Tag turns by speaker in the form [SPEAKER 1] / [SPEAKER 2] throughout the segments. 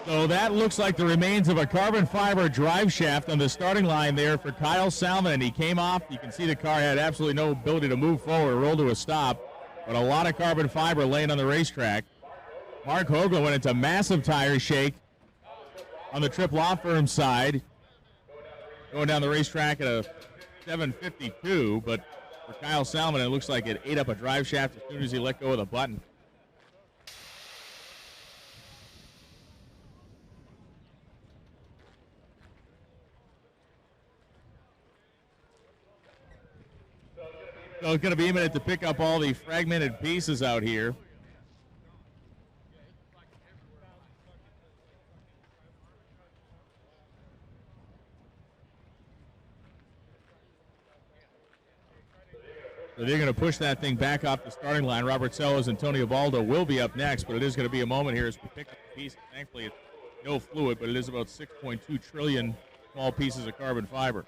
[SPEAKER 1] So that looks like the remains of a carbon fiber drive shaft on the starting line there for Kyle Salmon. He came off. You can see the car had absolutely no ability to move forward or roll to a stop, but a lot of carbon fiber laying on the racetrack. Mark Hoagland went into massive tire shake on the Tripp Law Firm side, going down the racetrack at a 7:52, but for Kyle Salmon, it looks like it ate up a drive shaft as soon as he let go of the button. So it's going to be a minute to pick up all the fragmented pieces out here. So they're going to push that thing back off the starting line. Robert Sellers and Tony Abaldo will be up next, but it is going to be a moment here as we pick up the pieces. Thankfully, it's no fluid, but it is about 6.2 trillion small pieces of carbon fiber.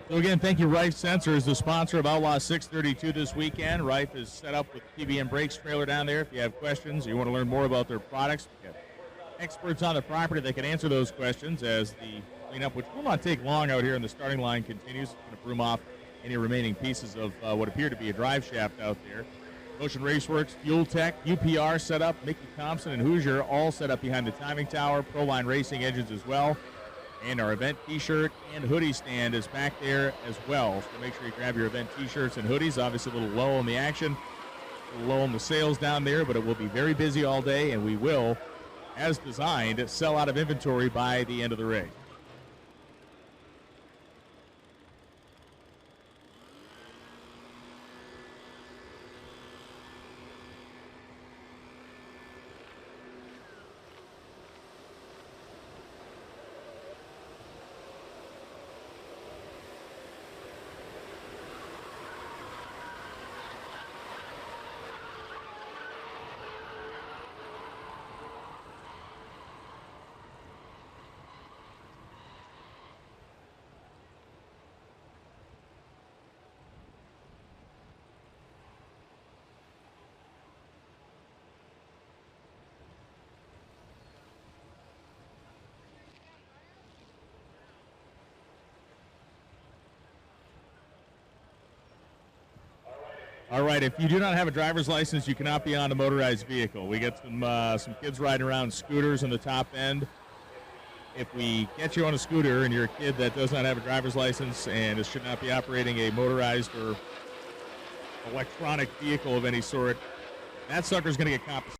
[SPEAKER 1] So again, thank you, Rife Sensors, the sponsor of Outlaw 632 this weekend. Rife is set up with the TBM Brakes trailer down there. If you have questions or you want to learn more about their products, we have experts on the property that can answer those questions as the cleanup, which will not take long out here, and the starting line continues. It's going to broom off any remaining pieces of what appear to be a drive shaft out there. Motion Raceworks, Fuel Tech, UPR set up, Mickey Thompson and Hoosier all set up behind the timing tower, Proline Racing engines as well. And our event t-shirt and hoodie stand is back there as well. So make sure you grab your event t-shirts and hoodies. Obviously a little low on the action, a little low on the sales down there, but it will be very busy all day, and we will, as designed, sell out of inventory by the end of the race. All right, if you do not have a driver's license, you cannot be on a motorized vehicle. We get some kids riding around scooters in the top end. If we get you on a scooter and you're a kid that does not have a driver's license and should not be operating a motorized or electronic vehicle of any sort, That sucker's going to get compensated.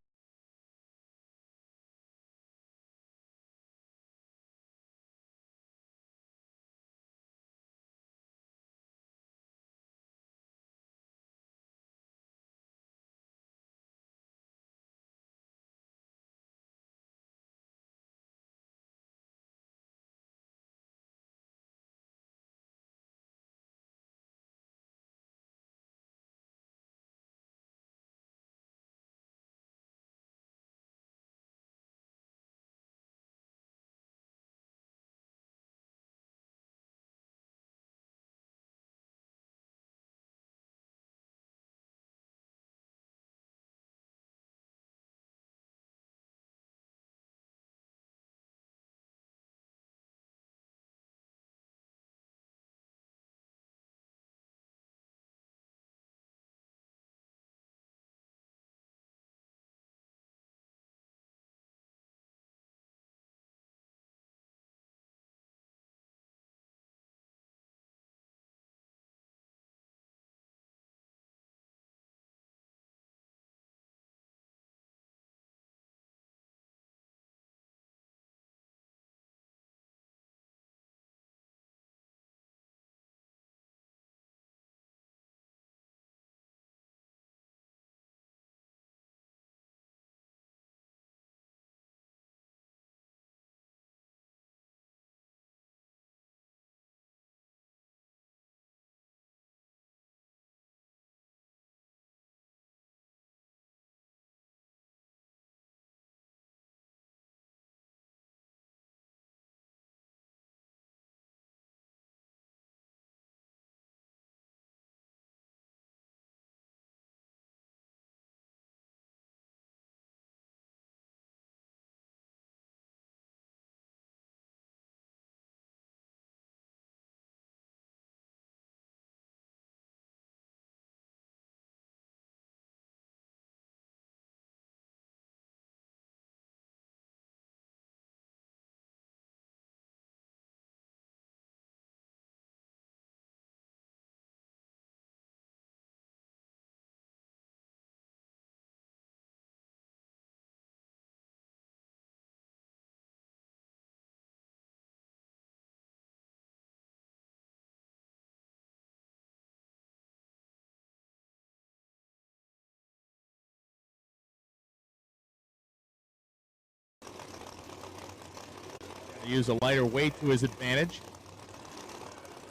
[SPEAKER 1] Use a lighter weight to his advantage.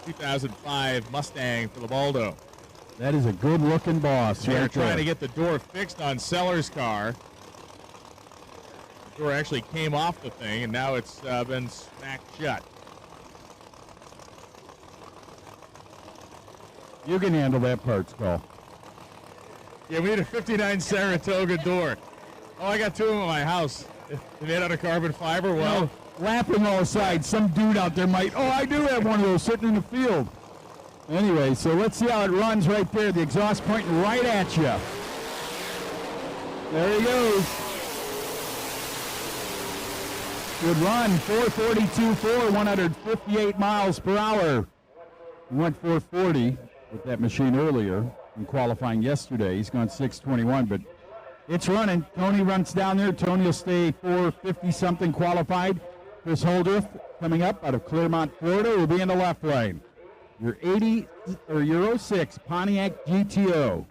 [SPEAKER 1] 2005 Mustang for the Baldo.
[SPEAKER 2] That is a good-looking boss.
[SPEAKER 1] They're
[SPEAKER 2] right
[SPEAKER 1] trying
[SPEAKER 2] there.
[SPEAKER 1] to get the door fixed on Seller's car. The door actually came off the thing, and now it's been smacked shut.
[SPEAKER 2] You can handle that parts call.
[SPEAKER 1] Yeah, we need a 59 Saratoga door. Oh, I got two of them in my house. They're made out of carbon fiber. Well,
[SPEAKER 2] laughing all aside, some dude out there might, oh, I do have one of those sitting in the field. Anyway, so let's see how it runs right there. The exhaust pointing right at you. There he goes. Good run, 442.4, 158 miles per hour. He went 440 with that machine earlier in qualifying yesterday. He's gone 621, but it's running. Tony runs down there. Tony will stay 450-something qualified. Chris Holdreth coming up out of Clearmont, Florida, will be in the left lane. Your 80 or your 06 Pontiac GTO.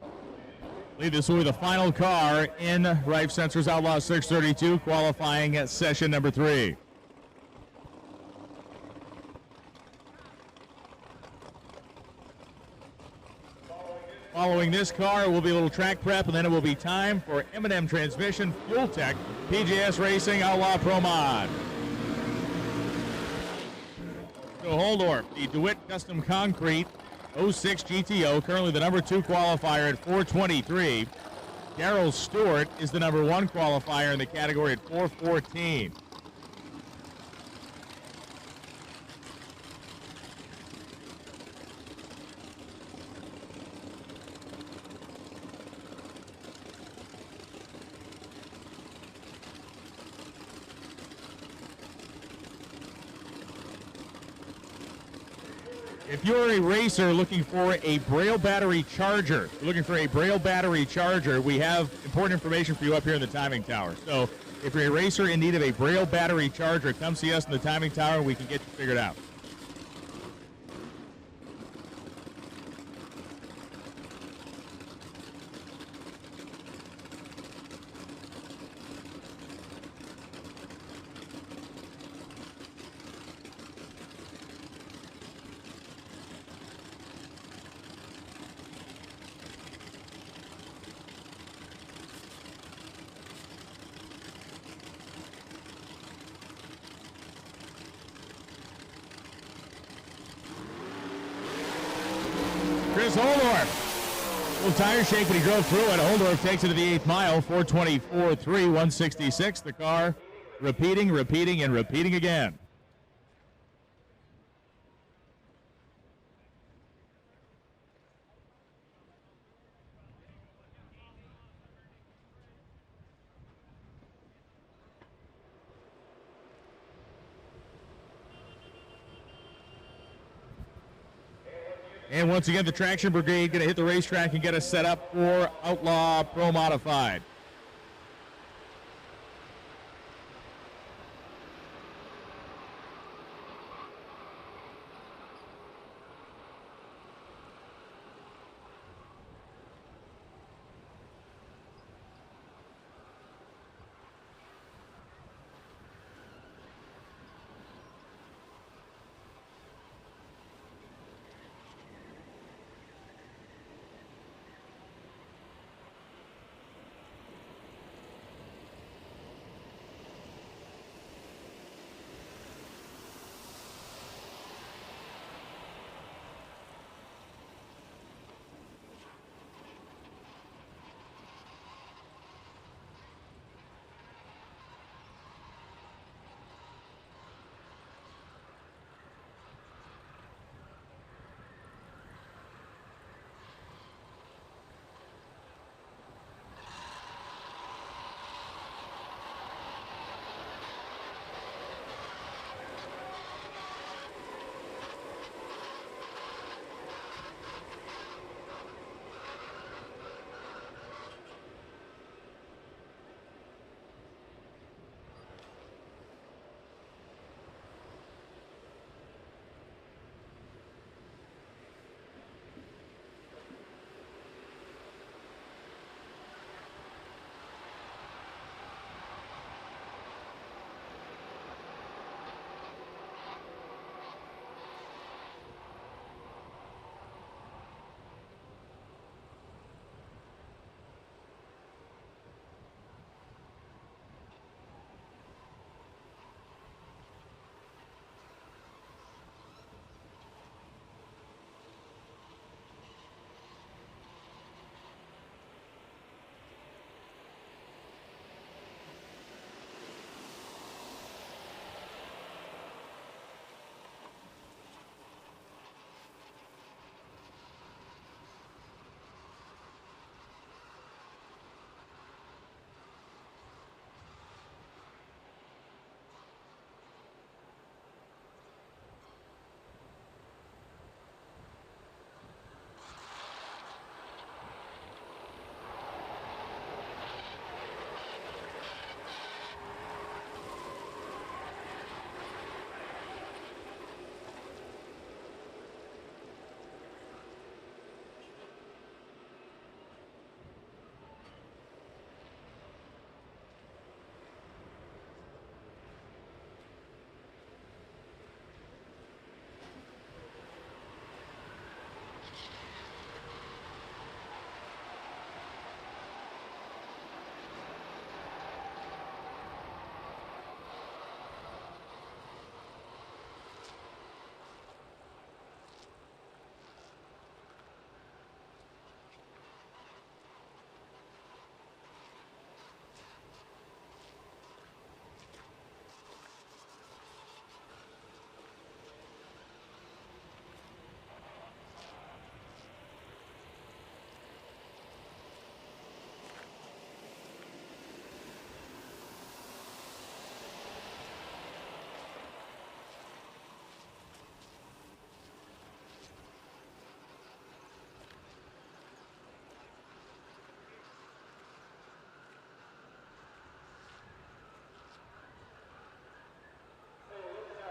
[SPEAKER 1] I believe this will be the final car in Rife Sensors Outlaw 632 qualifying at session number 3. Following this car will be a little track prep, and then it will be time for M&M Transmission, Fuel Tech, PJS Racing, Outlaw Pro Mod. So Holdorf, the DeWitt Custom Concrete 06 GTO, currently the number 2 qualifier at 423. Darrell Stewart is the number 1 qualifier in the category at 414. If you're a racer looking for a Braille battery charger, we have important information for you up here in the timing tower. So if you're a racer in need of a Braille battery charger, come see us in the timing tower and we can get you figured out. Chris Holdorf. Little tire shake, but he drove through it. Holdorf takes it to the 8th mile, 4:24.3, 166. The car repeating again. And once again, the Traction Brigade going to hit the racetrack and get us set up for Outlaw Pro Modified.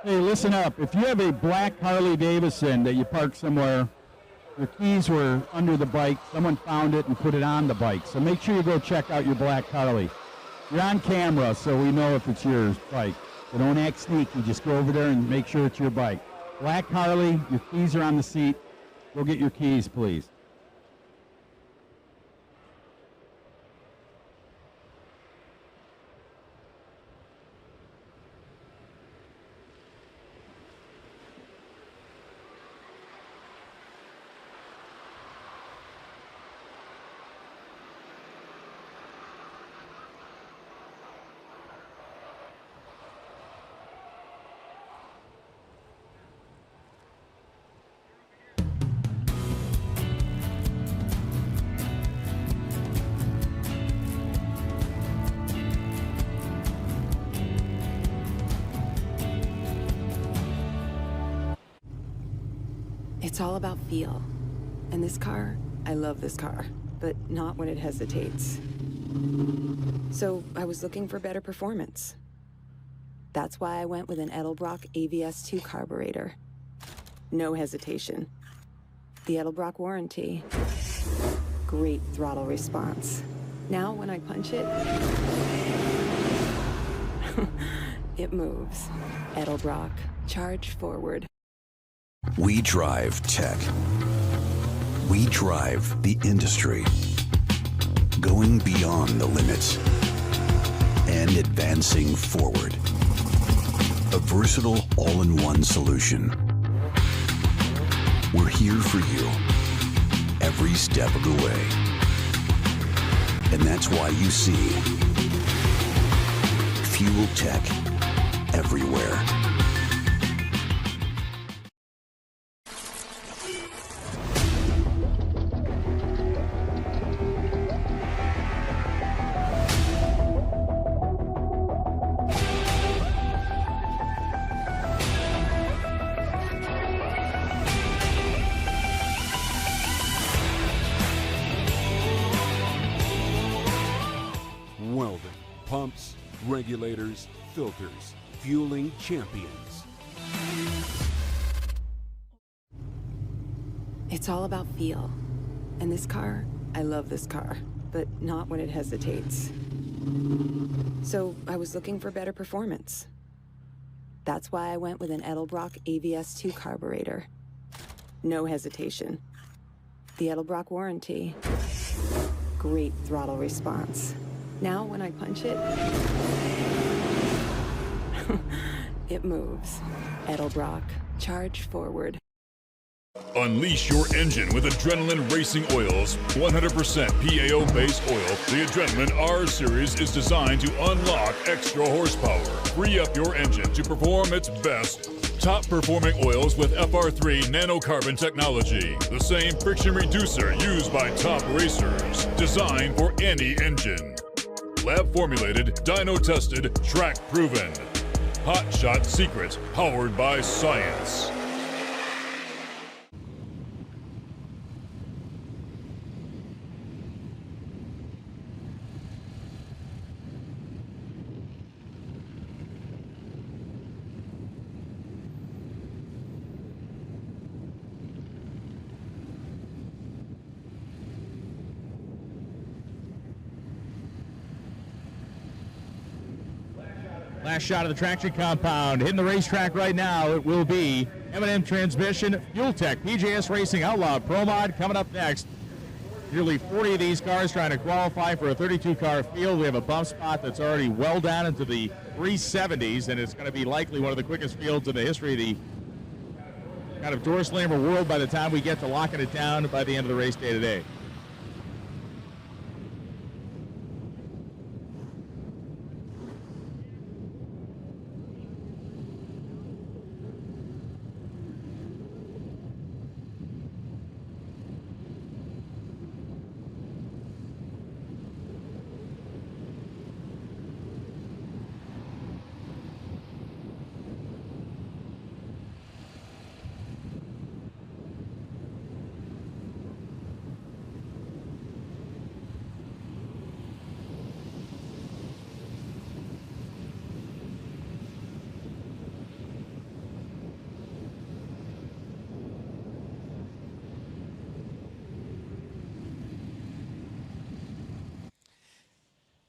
[SPEAKER 2] Hey, listen up. If you have a black Harley Davidson that you parked somewhere, your keys were under the bike, someone found it and put it on the bike. So make sure you go check out your black Harley. You're on camera, so we know if it's your bike. So don't act sneaky. Just go over there and make sure it's your bike. Black Harley, your keys are on the seat. Go get your keys, please.
[SPEAKER 3] It's all about feel. And this car, I love this car, but not when it hesitates. So I was looking for better performance. That's why I went with an Edelbrock AVS2 carburetor. No hesitation. The Edelbrock warranty. Great throttle response. Now when I punch it, it moves. Edelbrock, charge forward.
[SPEAKER 4] We drive tech. We drive the industry. Going beyond the limits and advancing forward. A versatile all-in-one solution. We're here for you every step of the way. And that's why you see fuel tech everywhere.
[SPEAKER 5] Welding, pumps, regulators, filters, fueling champions.
[SPEAKER 3] It's all about feel. And this car, I love this car, but not when it hesitates. So I was looking for better performance. That's why I went with an Edelbrock AVS2 carburetor. No hesitation. The Edelbrock warranty. Great throttle response. Now when I punch it, it moves. Edelbrock, charge forward.
[SPEAKER 6] Unleash your engine with Adrenaline Racing Oil's 100% PAO-based oil. The Adrenaline R Series is designed to unlock extra horsepower. Free up your engine to perform its best. Top-performing oils with FR3 nanocarbon technology. The same friction reducer used by top racers. Designed for any engine. Lab-formulated, dyno-tested, track-proven. Hot Shot Secret, powered by science.
[SPEAKER 1] Last shot of the traction compound. Hitting the racetrack right now, it will be M&M Transmission, Fuel Tech, PJS Racing Outlaw Pro Mod coming up next. Nearly 40 of these cars trying to qualify for a 32-car field. We have a bump spot that's already well down into the 370s, and it's going to be likely one of the quickest fields in the history of the kind of door slammer world by the time we get to locking it down by the end of the race day today.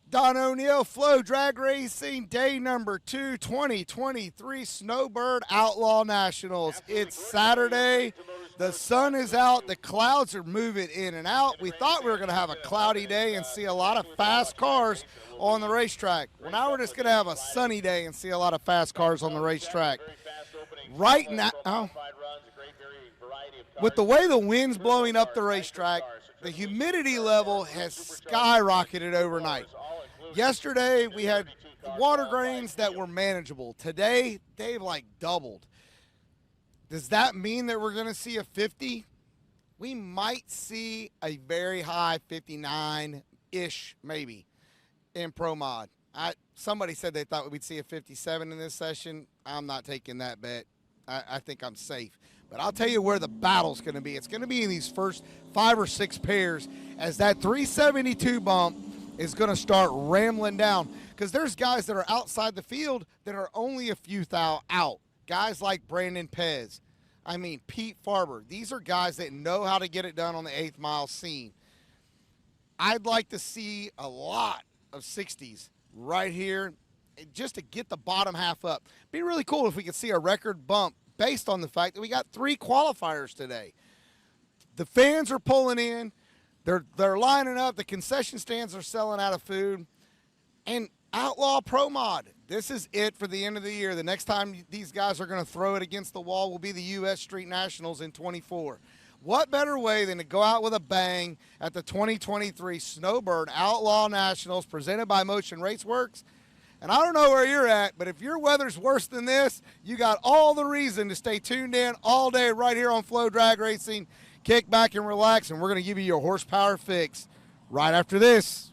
[SPEAKER 7] Don O'Neill, Flow Drag Racing, day number 2, 2023 Snowbird Outlaw Nationals. It's Saturday. The sun is out. The clouds are moving in and out. We thought we were going to have a cloudy day and see a lot of fast cars on the racetrack. Well, now we're just going to have a sunny day and see a lot of fast cars on the racetrack. Right now, with the way the wind's blowing up the racetrack, the humidity level has skyrocketed overnight. Yesterday, we had water grains that were manageable. Today, they've like doubled. Does that mean that we're going to see a 50? We might see a very high 59-ish, maybe, in Pro Mod. Somebody said they thought we'd see a 57 in this session. I'm not taking that bet. I think I'm safe. But I'll tell you where the battle's going to be. It's going to be in these first 5 or 6 pairs as that 372 bump is going to start rambling down, because there's guys that are outside the field that are only a few thou out. Guys like Brandon Pez. I mean, Pete Farber. These are guys that know how to get it done on the 8th mile scene. I'd like to see a lot of 60s right here just to get the bottom half up. Be really cool if we could see a record bump based on the fact that we got 3 qualifiers today. The fans are pulling in. They're lining up. The concession stands are selling out of food. And Outlaw Pro Mod, this is it for the end of the year. The next time these guys are going to throw it against the wall will be the U.S. Street Nationals in 24. What better way than to go out with a bang at the 2023 Snowbird Outlaw Nationals presented by Motion Raceworks? And I don't know where you're at, but if your weather's worse than this, you got all the reason to stay tuned in all day right here on Flow Drag Racing. Kick back and relax, and we're going to give you your horsepower fix right after this.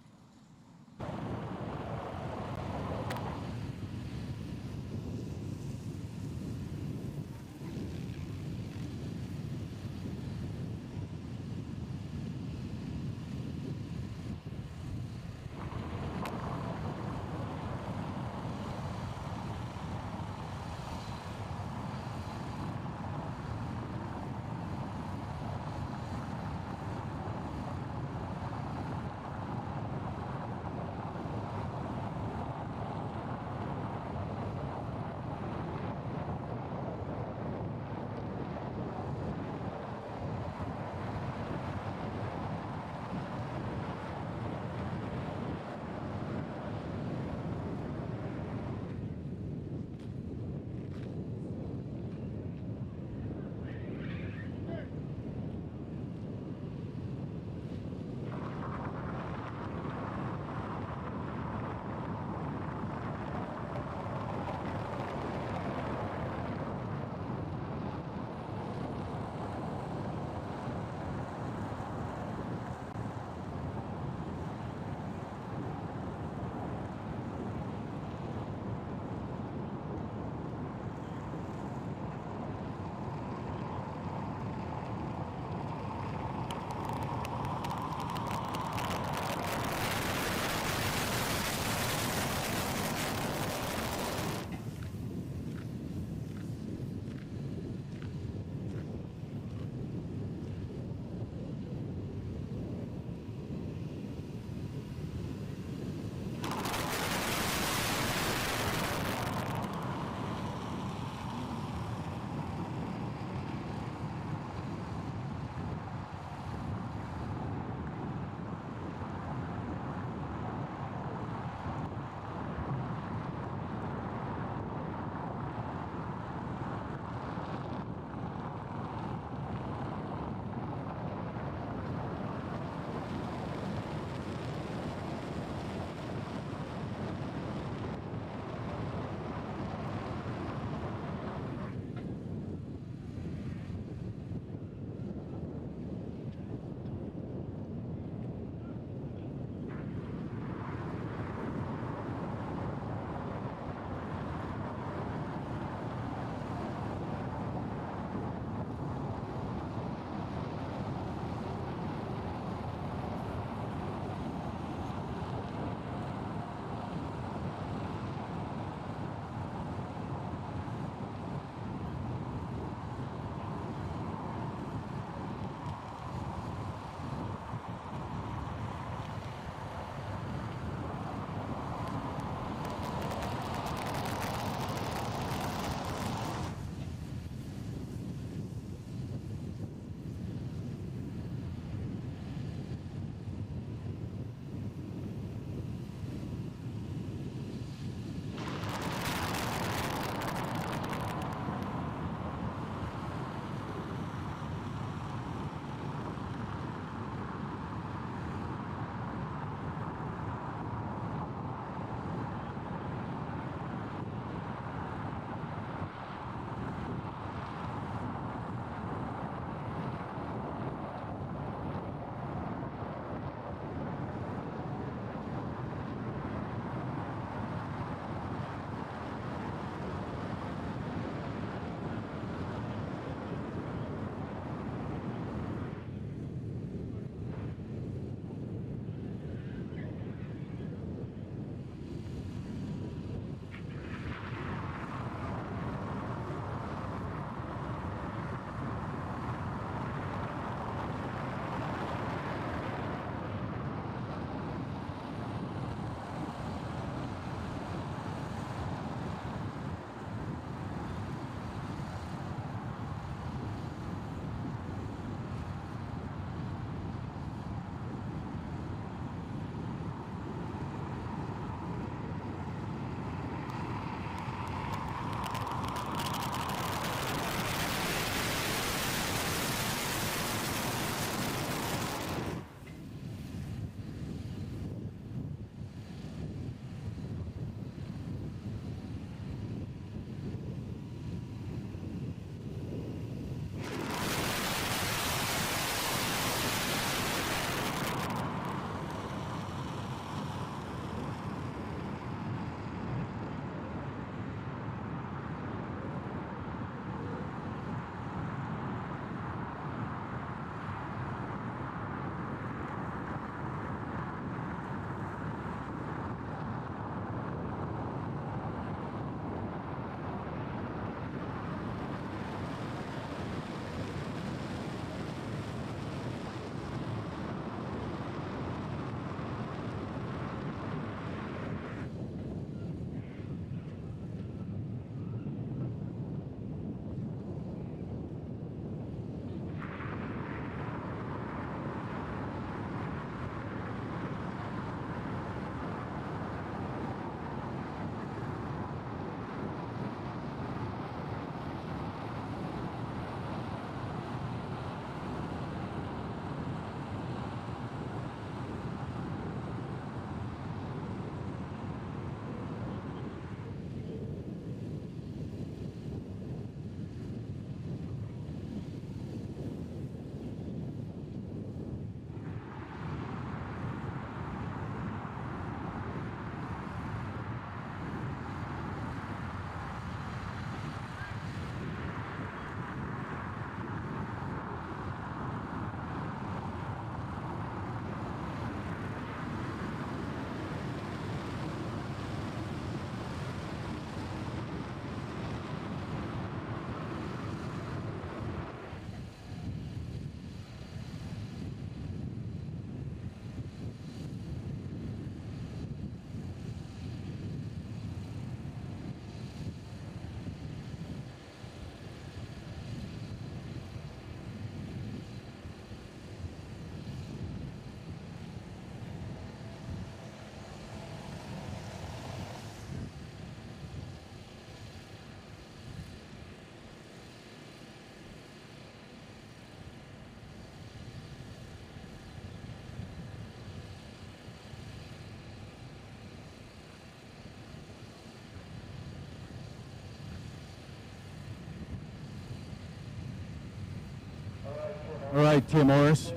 [SPEAKER 2] All right, Tim Morris.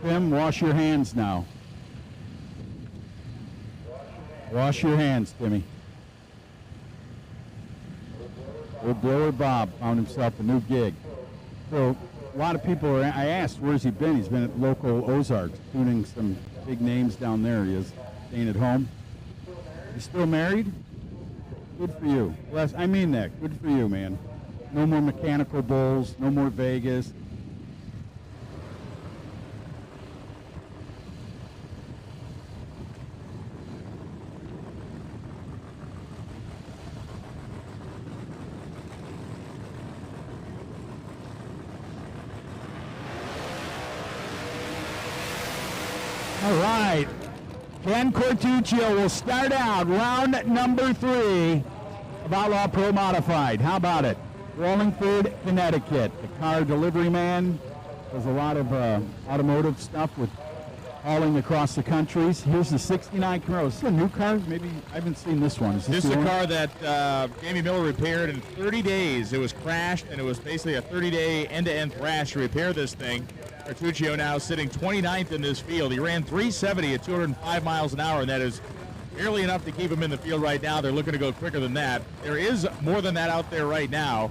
[SPEAKER 2] Tim, wash your hands now. Wash your hands, Timmy. Old Blower Bob found himself a new gig. So a lot of people I asked, where's he been? He's been at local Ozarks, tuning some big names down there. He is staying at home. You still married? Good for you. Well, I mean that. Good for you, man. No more mechanical bulls. No more Vegas. All right. Ken Cortuccio will start out round number 3 of Outlaw Pro Modified. How about it? Wallingford, Connecticut. The car delivery man does a lot of automotive stuff with hauling across the countries. Here's the 69 Camaro. Is this a new car? Maybe I haven't seen this one.
[SPEAKER 1] This is a car that Jamie Miller repaired in 30 days. It was crashed, and it was basically a 30-day end-to-end thrash to repair this thing. Cortuccio now sitting 29th in this field. He ran 370 at 205 miles an hour, and that is barely enough to keep him in the field right now. They're looking to go quicker than that. There is more than that out there right now.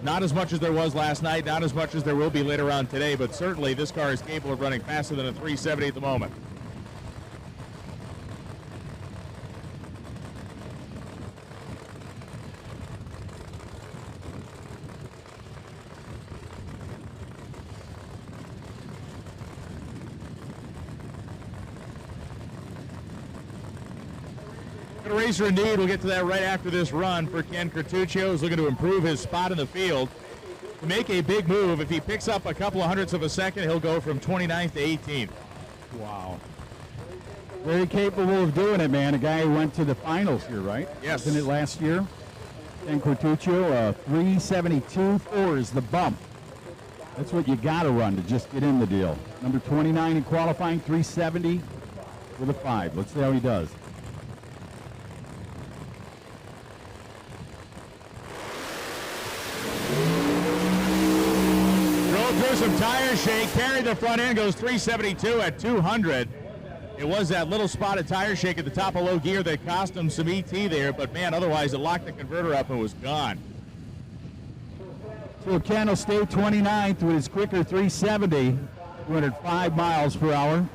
[SPEAKER 1] Not as much as there was last night, not as much as there will be later on today, but certainly this car is capable of running faster than a 370 at the moment. A racer indeed. We'll get to that right after this run for Ken Cortuccio, who's looking to improve his spot in the field. To make a big move, if he picks up a couple of hundredths of a second, he'll go from 29th to 18th.
[SPEAKER 2] Wow. Very capable of doing it, man. A guy who went to the finals here, right?
[SPEAKER 1] Yes.
[SPEAKER 2] Wasn't it last year? Ken Cortuccio, 372.4 is the bump. That's what you got to run to just get in the deal. Number 29 in qualifying, 370 with a 5. Let's see how he does.
[SPEAKER 1] Through some tire shake, carried the front end, goes 372 at 200. It was that little spot of tire shake at the top of low gear that cost him some ET there, but man, otherwise it locked the converter up and was gone.
[SPEAKER 2] So Ken will stay 29th with his quicker 370, 205 miles per hour.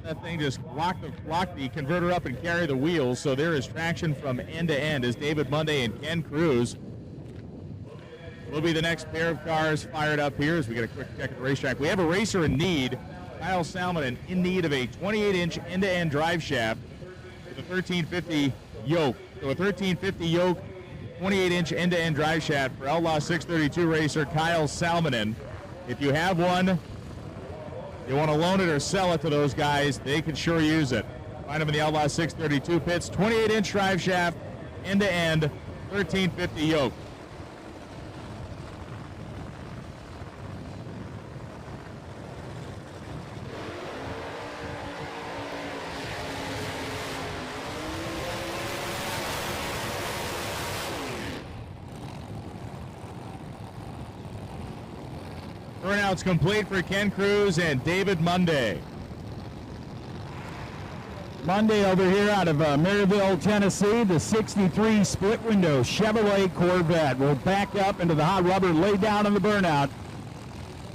[SPEAKER 1] That thing just locked the converter up and carry the wheels, so there is traction from end to end as David Monday and Ken Cruz will be the next pair of cars fired up here as we get a quick check at the racetrack. We have a racer in need, Kyle Salmon, in need of a 28-inch end-to-end drive shaft with a 1350 yoke. So a 1350 yoke, 28-inch end-to-end drive shaft for Outlaw 632 racer Kyle Salmonen. If you have one, you want to loan it or sell it to those guys, they can sure use it. Find them in the Outlaw 632 pits. 28-inch drive shaft, end-to-end, 1350 yoke. Burnout's complete for Ken Cruz and David Monday.
[SPEAKER 2] Monday over here out of Maryville, Tennessee, the 63 split window Chevrolet Corvette will back up into the hot rubber, lay down on the burnout.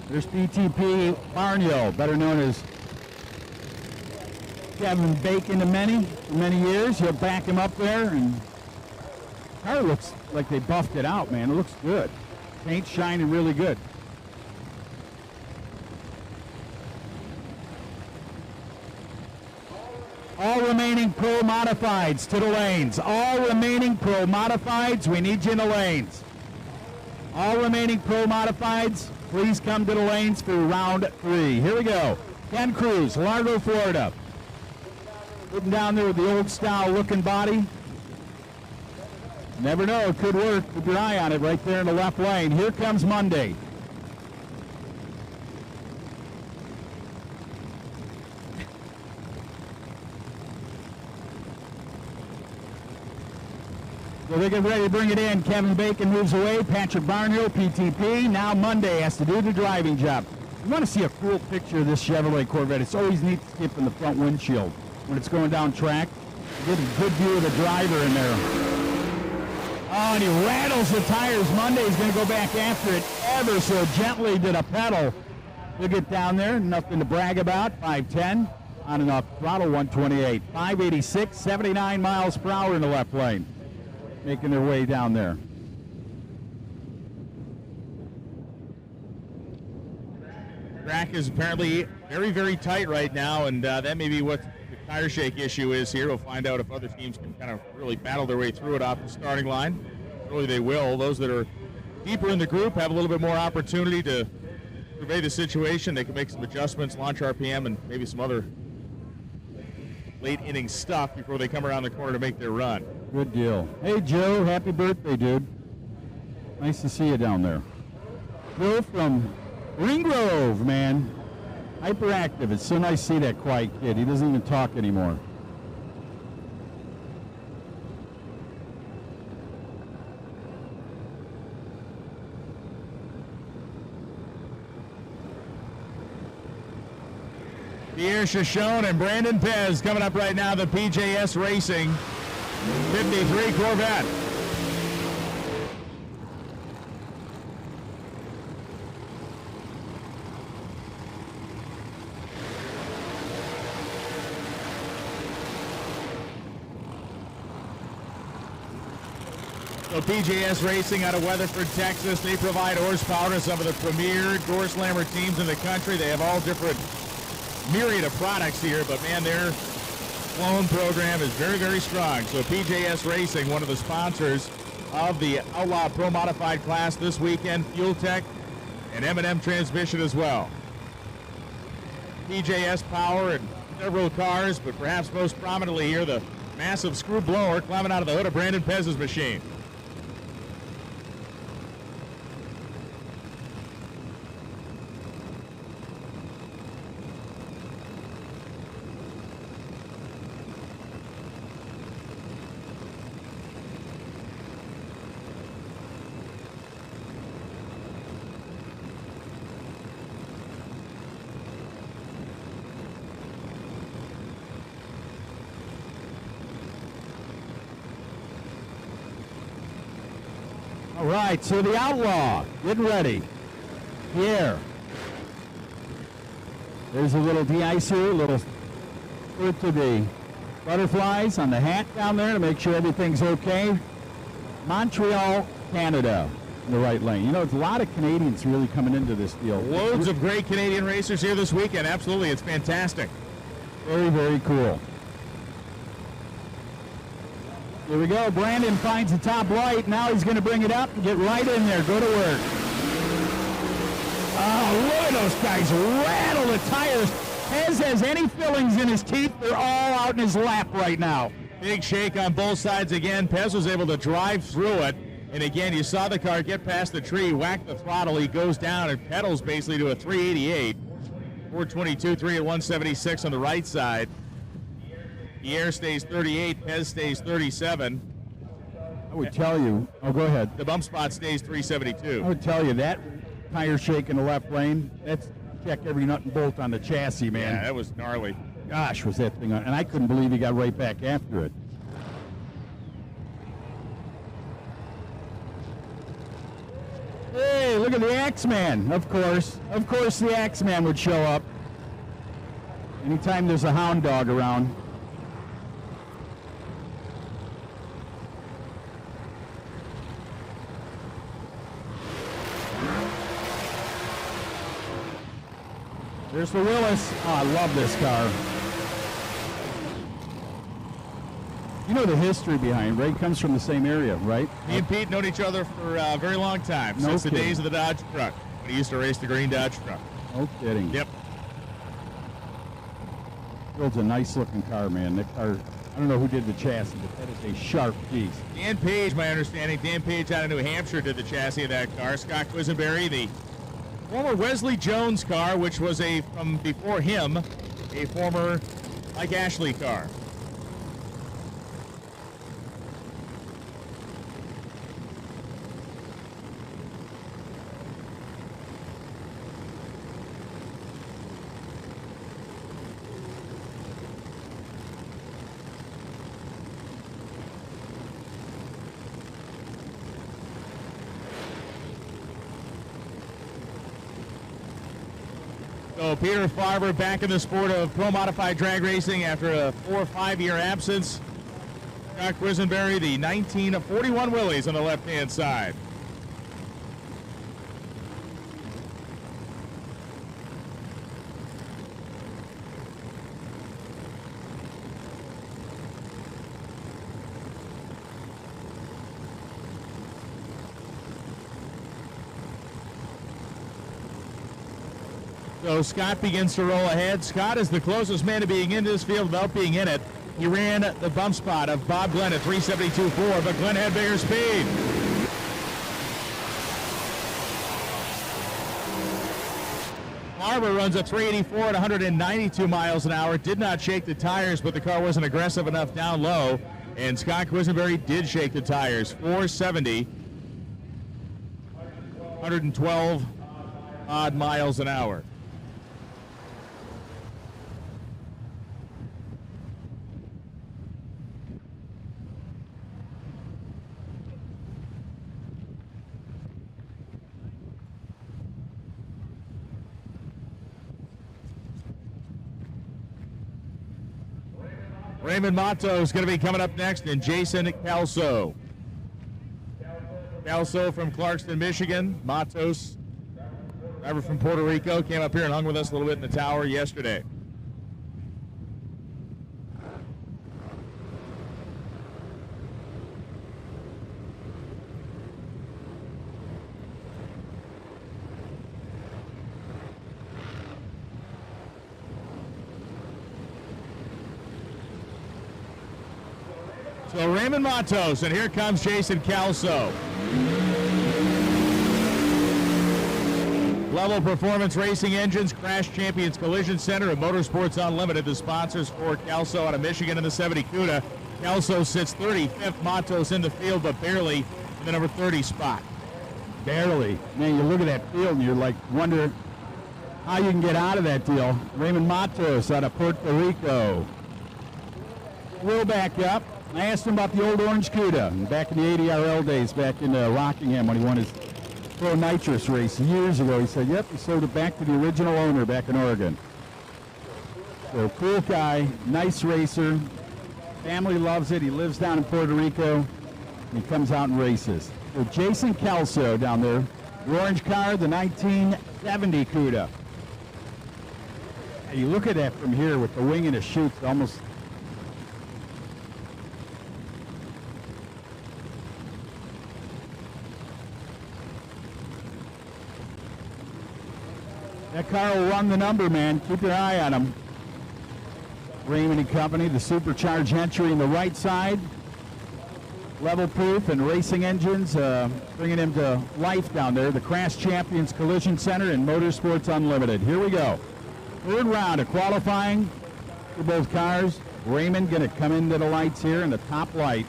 [SPEAKER 2] There's BTP Barnhill, better known as Kevin Bacon for many years. He'll back him up there, and the car looks like they buffed it out, man. It looks good. Paint's shining really good. All remaining Pro Modifieds to the lanes. All remaining Pro Modifieds, we need you in the lanes. All remaining Pro Modifieds, please come to the lanes for round 3. Here we go. Ken Cruz, Largo, Florida. Sitting down there with the old style looking body. Never know, it could work. Keep your eye on it right there in the left lane. Here comes Monday. So they get ready to bring it in. Kevin Bacon moves away. Patrick Barnhill, PTP. Now Monday has to do the driving job. You want to see a cool picture of this Chevrolet Corvette. It's always neat to skip in the front windshield when it's going down track. You get a good view of the driver in there. Oh, and he rattles the tires. Monday he's going to go back after it ever so gently to the pedal. He'll get down there. Nothing to brag about. 510 on and off throttle, 128. 586, 79 miles per hour in the left lane. Making their way down there.
[SPEAKER 1] Track is apparently very, very tight right now, and that may be what the tire shake issue is here. We'll find out if other teams can kind of really battle their way through it off the starting line. Really, they will. Those that are deeper in the group have a little bit more opportunity to survey the situation. They can make some adjustments, launch RPM, and maybe some other late inning stuff before they come around the corner to make their run.
[SPEAKER 2] Good deal. Hey, Joe, happy birthday, dude. Nice to see you down there. Joe from Green Grove, man. Hyperactive. It's so nice to see that quiet kid. He doesn't even talk anymore.
[SPEAKER 1] Pierre Chachon and Brandon Pez coming up right now, the PJS Racing 53 Corvette. So PJS Racing out of Weatherford, Texas. They provide horsepower to some of the premier door slammer teams in the country. They have all different myriad of products here, but man, their clone program is very, very strong. So PJS Racing, one of the sponsors of the Outlaw Pro Modified class this weekend, Fuel Tech and M&M Transmission as well. PJS power and several cars, but perhaps most prominently here, the massive screw blower climbing out of the hood of Brandon Pez's machine.
[SPEAKER 2] All right, so the Outlaw, getting ready. Pierre. There's a little de-icer, a little put to the butterflies on the hat down there to make sure everything's okay. Montreal, Canada, in the right lane. You know, there's a lot of Canadians really coming into this deal.
[SPEAKER 1] Loads of great Canadian racers here this weekend. Absolutely, it's fantastic.
[SPEAKER 2] Very, very cool. Here we go. Brandon finds the top light. Now he's going to bring it up and get right in there. Go to work. Oh, look at those guys rattle the tires. Pez has any fillings in his teeth. They're all out in his lap right now.
[SPEAKER 1] Big shake on both sides again. Pez was able to drive through it. And again, you saw the car get past the tree, whack the throttle. He goes down and pedals basically to a 388. 422, 3 at 176 on the right side. Pierre stays 38, Pez stays 37.
[SPEAKER 2] I would tell you, oh, go ahead.
[SPEAKER 1] The bump spot stays 372.
[SPEAKER 2] I would tell you that tire shake in the left lane, that's check every nut and bolt on the chassis, man.
[SPEAKER 1] Yeah, that was gnarly.
[SPEAKER 2] Gosh, was that thing on, and I couldn't believe he got right back after it. Hey, look at the Axeman, of course. Of course the Axeman would show up anytime there's a hound dog around. There's the Willis. Oh, I love this car. You know the history behind it, right? It comes from the same area, right?
[SPEAKER 1] Me and Pete known each other for a very long time,
[SPEAKER 2] No
[SPEAKER 1] since the
[SPEAKER 2] kidding.
[SPEAKER 1] days of the Dodge truck, when he used to race the green Dodge truck.
[SPEAKER 2] No kidding.
[SPEAKER 1] Yep.
[SPEAKER 2] Builds a nice looking car, man. That car, I don't know who did the chassis, but that is a sharp piece.
[SPEAKER 1] Dan Page, my understanding, Dan Page out of New Hampshire did the chassis of that car. Scott Quisenberry, the former Wesley Jones car, which was from before him, a former Mike Ashley car. So Peter Farber back in the sport of pro-modified drag racing after a 4 or 5 year absence. Scott Quisenberry, the 1941 Willys on the left-hand side. So Scott begins to roll ahead. Scott is the closest man to being in this field without being in it. He ran the bump spot of Bob Glenn at 372.4, but Glenn had bigger speed. Farber runs a 384 at 192 miles an hour. Did not shake the tires, but the car wasn't aggressive enough down low. And Scott Quisenberry did shake the tires. 470, 112 odd miles an hour. Raymond Mato is going to be coming up next, and Jason Calso. Calso from Clarkston, Michigan. Matos, driver from Puerto Rico, came up here and hung with us a little bit in the tower yesterday. So Raymond Matos, and here comes Jason Calso. Level Performance Racing Engines, Crash Champions Collision Center, and Motorsports Unlimited, the sponsors for Calso out of Michigan in the 70 CUDA. Calso sits 35th, Matos in the field, but barely in the number 30 spot.
[SPEAKER 2] Barely. Man, you look at that field and you're like, wonder how you can get out of that deal. Raymond Matos out of Puerto Rico. We'll back up. I asked him about the old orange CUDA back in the 80 RL days, back in Rockingham when he won his Pro Nitrous race years ago. He said, yep, he sold it back to the original owner back in Oregon. So cool guy, nice racer. Family loves it. He lives down in Puerto Rico. And he comes out and races. So Jason Calso down there. The orange car, the 1970 CUDA. You look at that from here with the wing and the chutes, almost. That car will run the number, man. Keep your eye on him. Raymond and Company, the supercharged entry in the right side. Level proof and racing engines, bringing him to life down there. The Crash Champions Collision Center and Motorsports Unlimited. Here we go. Third round of qualifying for both cars. Raymond going to come into the lights here in the top light.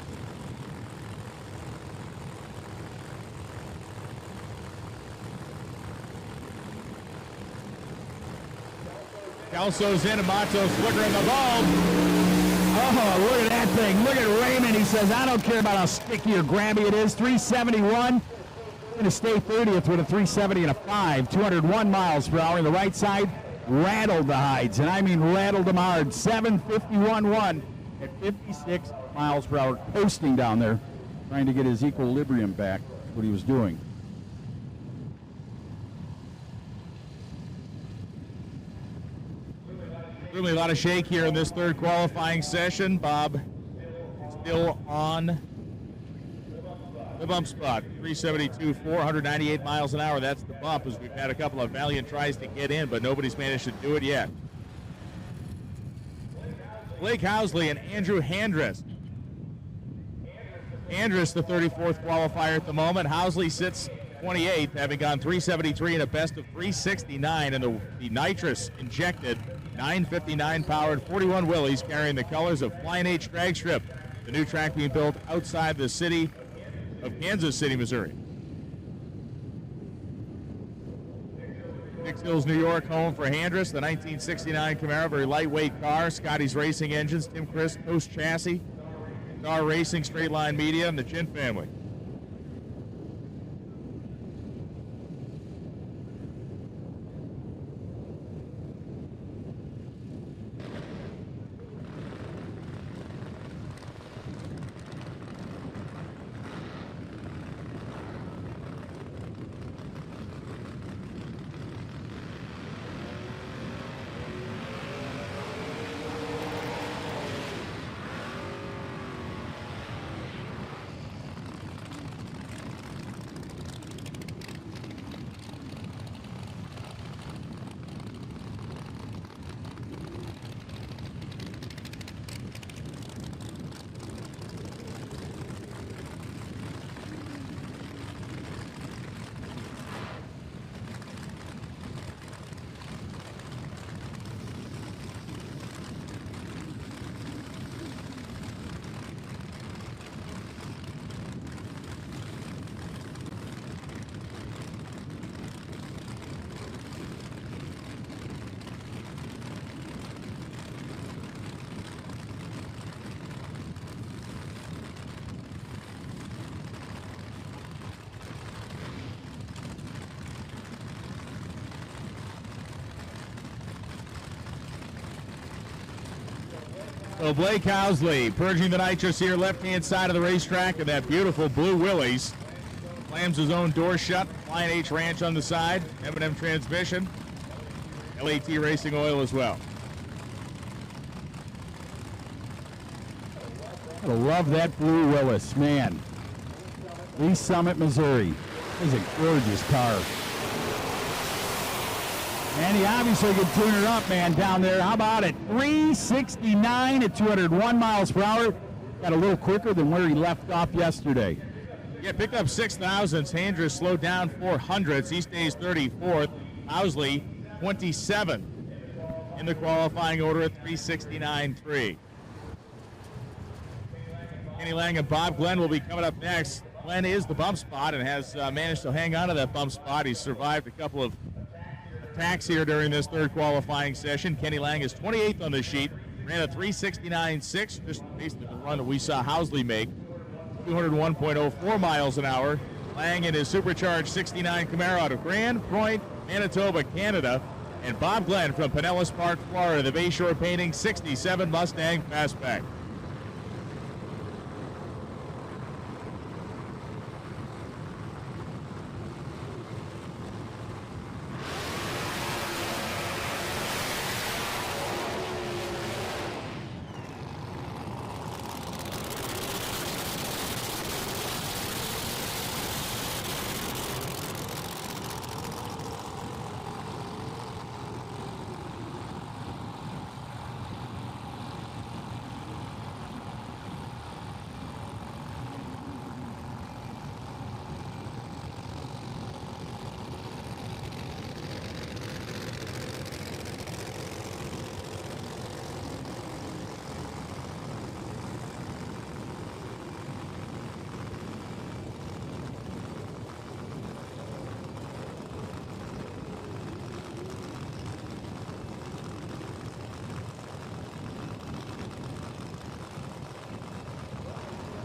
[SPEAKER 1] Calso's in, and Matos flickering the ball.
[SPEAKER 2] Oh, look at that thing. Look at Raymond. He says, I don't care about how sticky or grabby it is. 371. Going to stay 30th with a 370 and a 5. 201 miles per hour. On the right side, rattled the hides. And I mean rattled them hard. 751.1 at 56 miles per hour. Coasting down there. Trying to get his equilibrium back. That's what he was doing.
[SPEAKER 1] Really a lot of shake here in this third qualifying session. Bob still on the bump spot. 372, 498 miles an hour. That's the bump, as we've had a couple of valiant tries to get in, but nobody's managed to do it yet. Blake Housley and Andrew Handress. Handress, the 34th qualifier at the moment. Housley sits 28th, having gone 373 and a best of 369 in the nitrous injected 959 powered 41 Willys, carrying the colors of Flying H Drag Strip, the new track being built outside the city of Kansas City, Missouri. Dix Hills, New York, home for Handress, the 1969 Camaro, very lightweight car. Scotty's Racing Engines, Tim Chris, Coast Chassis, Star Racing, Straight Line Media, and the Chin family. So Blake Housley purging the nitrous here, left-hand side of the racetrack, and that beautiful blue Willys. Slams his own door shut. Flying H Ranch on the side. M&M transmission. LAT Racing Oil as well.
[SPEAKER 2] I love that blue Willis, man. East Summit, Missouri. This is a gorgeous car. And he obviously could tune it up, man, down there. How about it? 369 at 201 miles per hour. Got a little quicker than where he left off yesterday.
[SPEAKER 1] Yeah, picked up 6,000s. Handress slowed down 400s. He stays 34th. Housley, 27th in the qualifying order at 369.3. Kenny Lang and Bob Glenn will be coming up next. Glenn is the bump spot and has managed to hang on to that bump spot. He's survived a couple of attacks here during this third qualifying session. Kenny Lang is 28th on the sheet. Ran a 369.6, just basically the run that we saw Housley make. 201.04 miles an hour. Lang in his supercharged 69 Camaro out of Grand Point, Manitoba, Canada. And Bob Glenn from Pinellas Park, Florida, the Bayshore Painting 67 Mustang Fastback.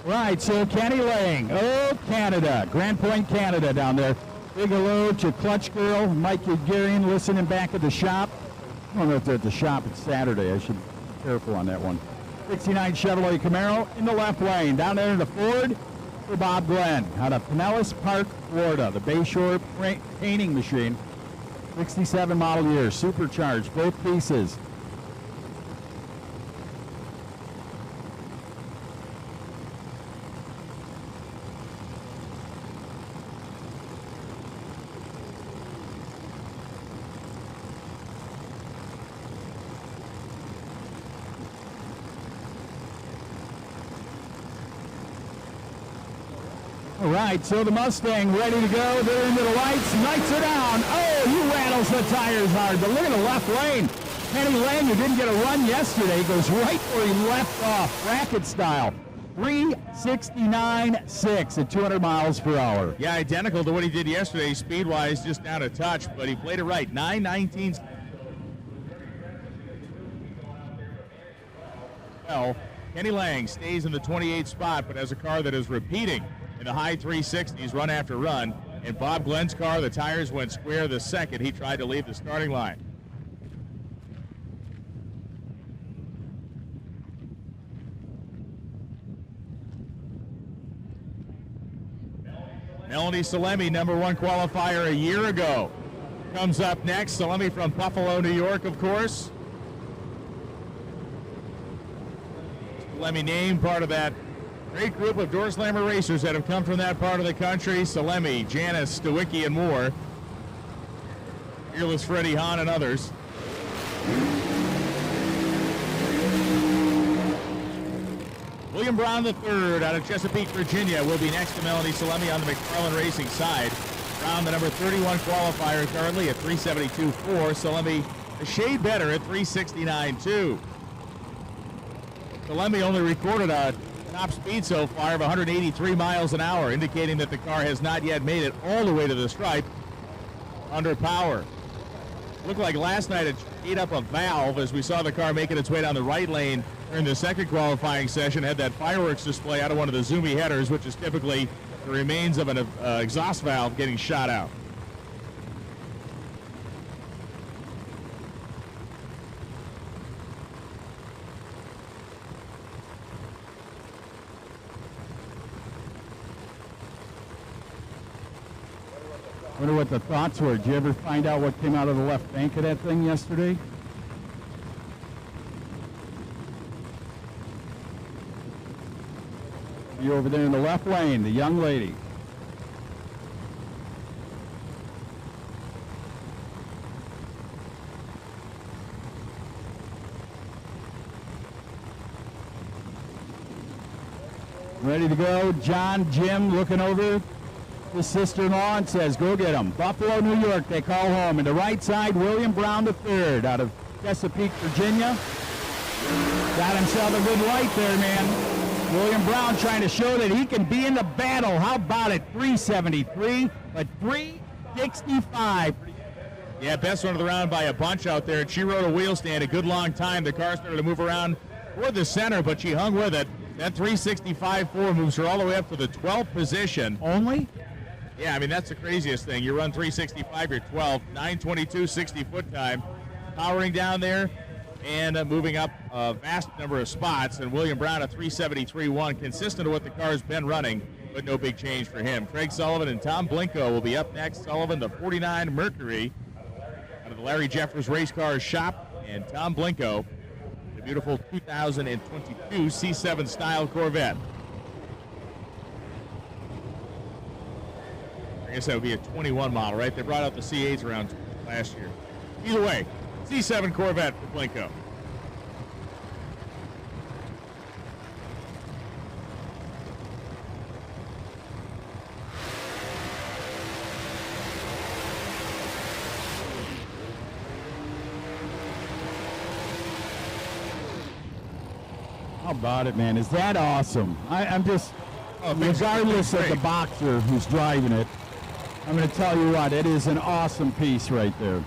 [SPEAKER 2] Right, so Kenny Lang, oh, Canada, Grand Point, Canada down there. Big hello to Clutch Girl, Mike Gagarian listening back at the shop. I don't know if they're at the shop, it's Saturday. I should be careful on that one. 69 Chevrolet Camaro in the left lane. Down there in the Ford for Bob Glenn out of Pinellas Park, Florida. The Bayshore painting machine. 67 model year, supercharged, both pieces. All right, so the Mustang ready to go. They're into the lights. Lights are down. Oh, he rattles the tires hard. But look at the left lane. Kenny Lang, who didn't get a run yesterday, goes right where he left off, bracket style. 369.6 at 200 miles per hour.
[SPEAKER 1] Yeah, identical to what he did yesterday, speed-wise, just down a touch, but he played it right. 9:19. Well, Kenny Lang stays in the 28th spot, but has a car that is repeating in the high 360s run after run. And Bob Glenn's car, the tires went square the second he tried to leave the starting line. Melanie Salemi, #1 qualifier a year ago, comes up next. Salemi from Buffalo, New York, of course. Salemi named part of that great group of door slammer racers that have come from that part of the country. Salemi, Janice, Stawicki, and more. Fearless Freddie Hahn and others. William Brown III out of Chesapeake, Virginia will be next to Melanie Salemi on the McFarland Racing side. Brown, the #31 qualifier currently at 372.4. Salemi a shade better at 369.2. Salemi only recorded a top speed so far of 183 miles an hour, indicating that the car has not yet made it all the way to the stripe under power. Looked like last night it ate up a valve as we saw the car making its way down the right lane during the second qualifying session. Had that fireworks display out of one of the zoomy headers, which is typically the remains of an exhaust valve getting shot out.
[SPEAKER 2] Wonder what the thoughts were. Did you ever find out what came out of the left bank of that thing yesterday? You over there in the left lane, the young lady. Ready to go. John, Jim looking over his sister-in-law and says, go get him. Buffalo, New York, they call home. And the right side, William Brown III out of Chesapeake, Virginia. Got himself a good light there, man. William Brown trying to show that he can be in the battle. How about it? 373, but 365.
[SPEAKER 1] Yeah, best one of the round by a bunch out there. She rode a wheel stand a good long time. The car started to move around toward the center, but she hung with it. That 365.4 moves her all the way up to the 12th position.
[SPEAKER 2] Only?
[SPEAKER 1] Yeah, I mean, that's the craziest thing. You run 365, you're 12th, 922 60-foot time. Powering down there and moving up a vast number of spots. And William Brown at 373.1, consistent with what the car's been running, but no big change for him. Craig Sullivan and Tom Blinko will be up next. Sullivan, the 49 Mercury out of the Larry Jeffers Race Cars shop, and Tom Blinko, the beautiful 2022 C7 style Corvette. I guess that would be a 21 model, right? They brought out the C8s around last year. Either way, C7 Corvette for Blinko.
[SPEAKER 2] How about it, man? Is that awesome? I'm just, regardless of the boxer who's driving it, I'm going to tell you what, it is an awesome piece right there.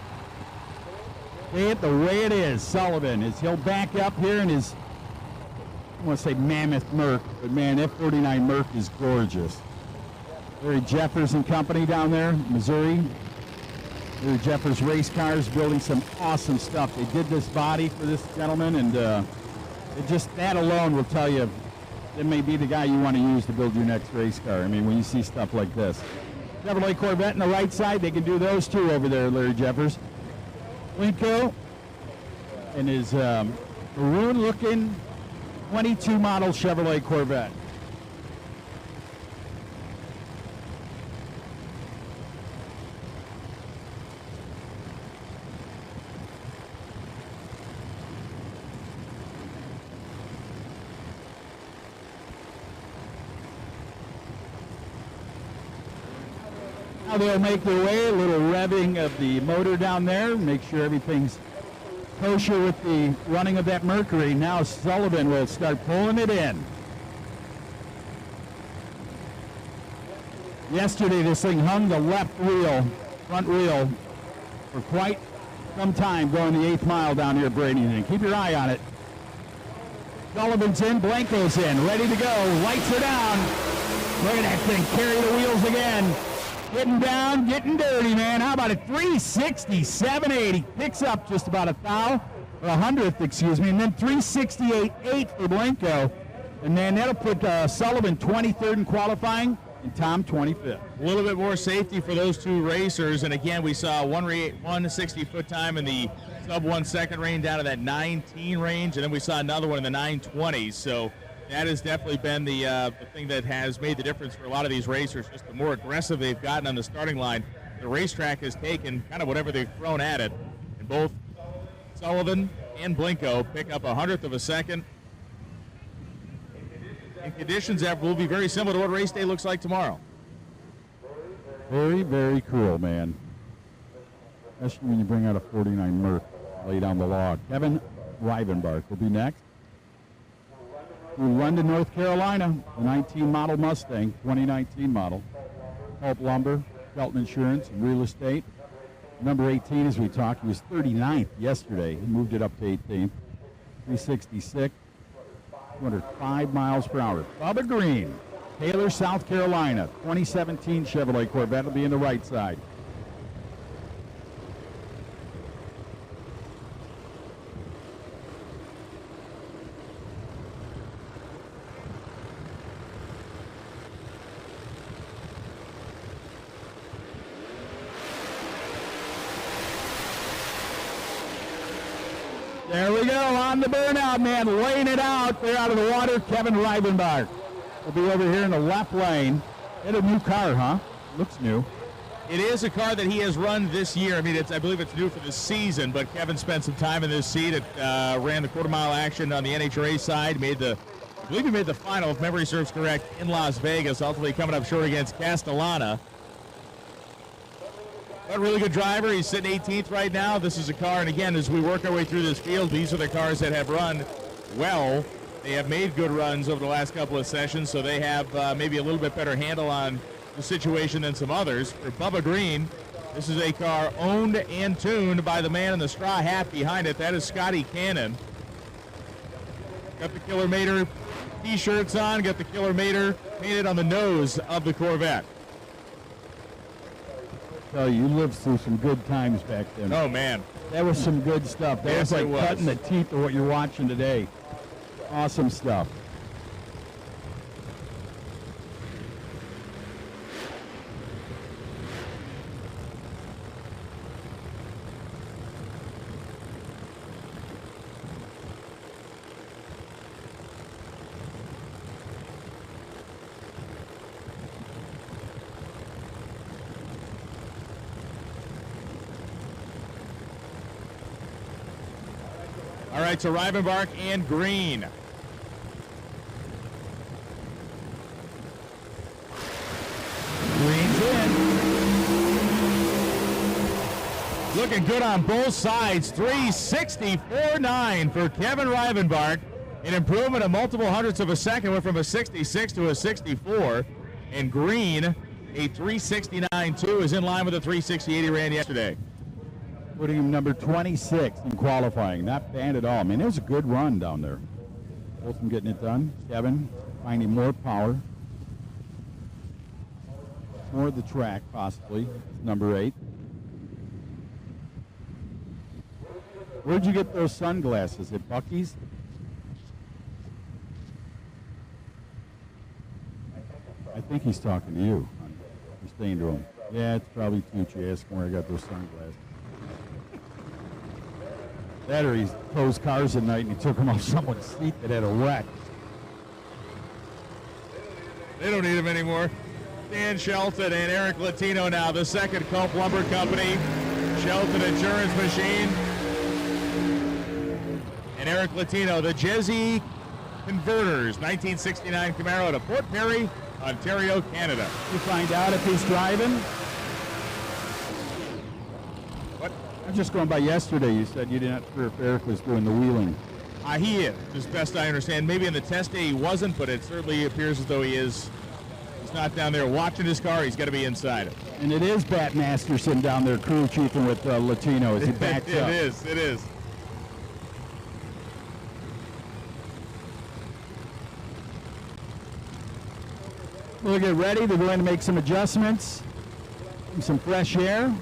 [SPEAKER 2] Say it the way it is. Sullivan is, he'll back up here in his, I want to say mammoth Merc, but man, F49 Merc is gorgeous. Larry Jeffers and company down there, Missouri. Larry Jeffers Race Cars building some awesome stuff. They did this body for this gentleman, and it just, that alone will tell you that may be the guy you want to use to build your next race car. I mean, when you see stuff like this. Chevrolet Corvette on the right side, they can do those too over there, Larry Jeffers. Blinko and his maroon-looking 22 model Chevrolet Corvette. Now they'll make their way, a little revving of the motor down there, make sure everything's kosher with the running of that Mercury. Now Sullivan will start pulling it in. Yesterday this thing hung the left wheel, front wheel, for quite some time going the 8th mile down here at Bradenton. Keep your eye on it. Sullivan's in, Blanco's in, ready to go, lights are down. Look at that thing, carry the wheels again. Getting down, getting dirty, man. How about a 367.80? Picks up just about a hundredth, excuse me, and then 368.8 for Blanco. And then that'll put Sullivan 23rd in qualifying and Tom 25th.
[SPEAKER 1] A little bit more safety for those two racers. And again, we saw 160-foot time in the sub 1 second range down to that 9:10 range. And then we saw another one in the 9:20s. So that has definitely been the thing that has made the difference for a lot of these racers. Just the more aggressive they've gotten on the starting line, the racetrack has taken kind of whatever they've thrown at it. And both Sullivan and Blinko pick up 100th of a second. And conditions will be very similar to what race day looks like tomorrow.
[SPEAKER 2] Very, very cool, man. Especially when you bring out a 49 Merc, lay down the log. Kevin Rivenbark will be next. Through London, North Carolina, the 19 model Mustang, 2019 model. Pulp Lumber, Shelton Insurance, and Real Estate. Number 18, as we talked, he was 39th yesterday. He moved it up to 18th. 366, 205 miles per hour. Bubba Green, Taylor, South Carolina, 2017 Chevrolet Corvette will be in the right side. There we go, on the burnout, man, laying it out. They're out of the water. Kevin Reibenbach will be over here in the left lane. And a new car, huh? Looks new.
[SPEAKER 1] It is a car that he has run this year. I mean, I believe it's new for the season, but Kevin spent some time in this seat. It ran the quarter-mile action on the NHRA side. I believe he made the final, if memory serves correct, in Las Vegas, ultimately coming up short against Castellana. But a really good driver. He's sitting 18th right now. This is a car, and again, as we work our way through this field, these are the cars that have run well. They have made good runs over the last couple of sessions, so they have maybe a little bit better handle on the situation than some others. For Bubba Green, this is a car owned and tuned by the man in the straw hat behind it. That is Scotty Cannon. Got the Killer Mater t-shirts on, got the Killer Mater painted on the nose of the Corvette.
[SPEAKER 2] So you lived through some good times back then.
[SPEAKER 1] Oh, man.
[SPEAKER 2] That was some good stuff. That
[SPEAKER 1] Yes,
[SPEAKER 2] was like
[SPEAKER 1] it was.
[SPEAKER 2] cutting the teeth of what you're watching today. Awesome stuff.
[SPEAKER 1] All right, so Reibenbach and Green.
[SPEAKER 2] Green's in.
[SPEAKER 1] Looking good on both sides. 3:64.9 for Kevin Reibenbach. An improvement of multiple hundredths of a second. Went from a 66 to a 64. And Green, a 3:69.2, is in line with the 3:68 he ran yesterday.
[SPEAKER 2] Putting him number 26 in qualifying. Not bad at all. I mean, it was a good run down there. Both of them getting it done. Kevin finding more power. More of the track, possibly. Number 8. Where'd you get those sunglasses? At Buc-ee's? I think he's talking to you. You're staying to him. Yeah, it's probably Tucci. Ask him where I got those sunglasses. That or he tows cars at night and he took them off someone's seat that had a wreck.
[SPEAKER 1] They don't need him anymore. Dan Shelton and Eric Latino now, the second Culp Lumber Company. Shelton Insurance Machine. And Eric Latino, the Jezzy Converters, 1969 Camaro to Port Perry, Ontario, Canada.
[SPEAKER 2] You find out if he's driving?
[SPEAKER 1] What?
[SPEAKER 2] I'm just going by yesterday. You said you didn't sure if Eric was doing the wheeling.
[SPEAKER 1] He is, as best I understand. Maybe in the test day he wasn't, but it certainly appears as though he is. He's not down there watching his car. He's got to be inside it.
[SPEAKER 2] And it is Bat Masterson down there crew chiefing with Latino as he backs up.
[SPEAKER 1] It is.
[SPEAKER 2] We'll get ready. They're going to make some adjustments. Some fresh air.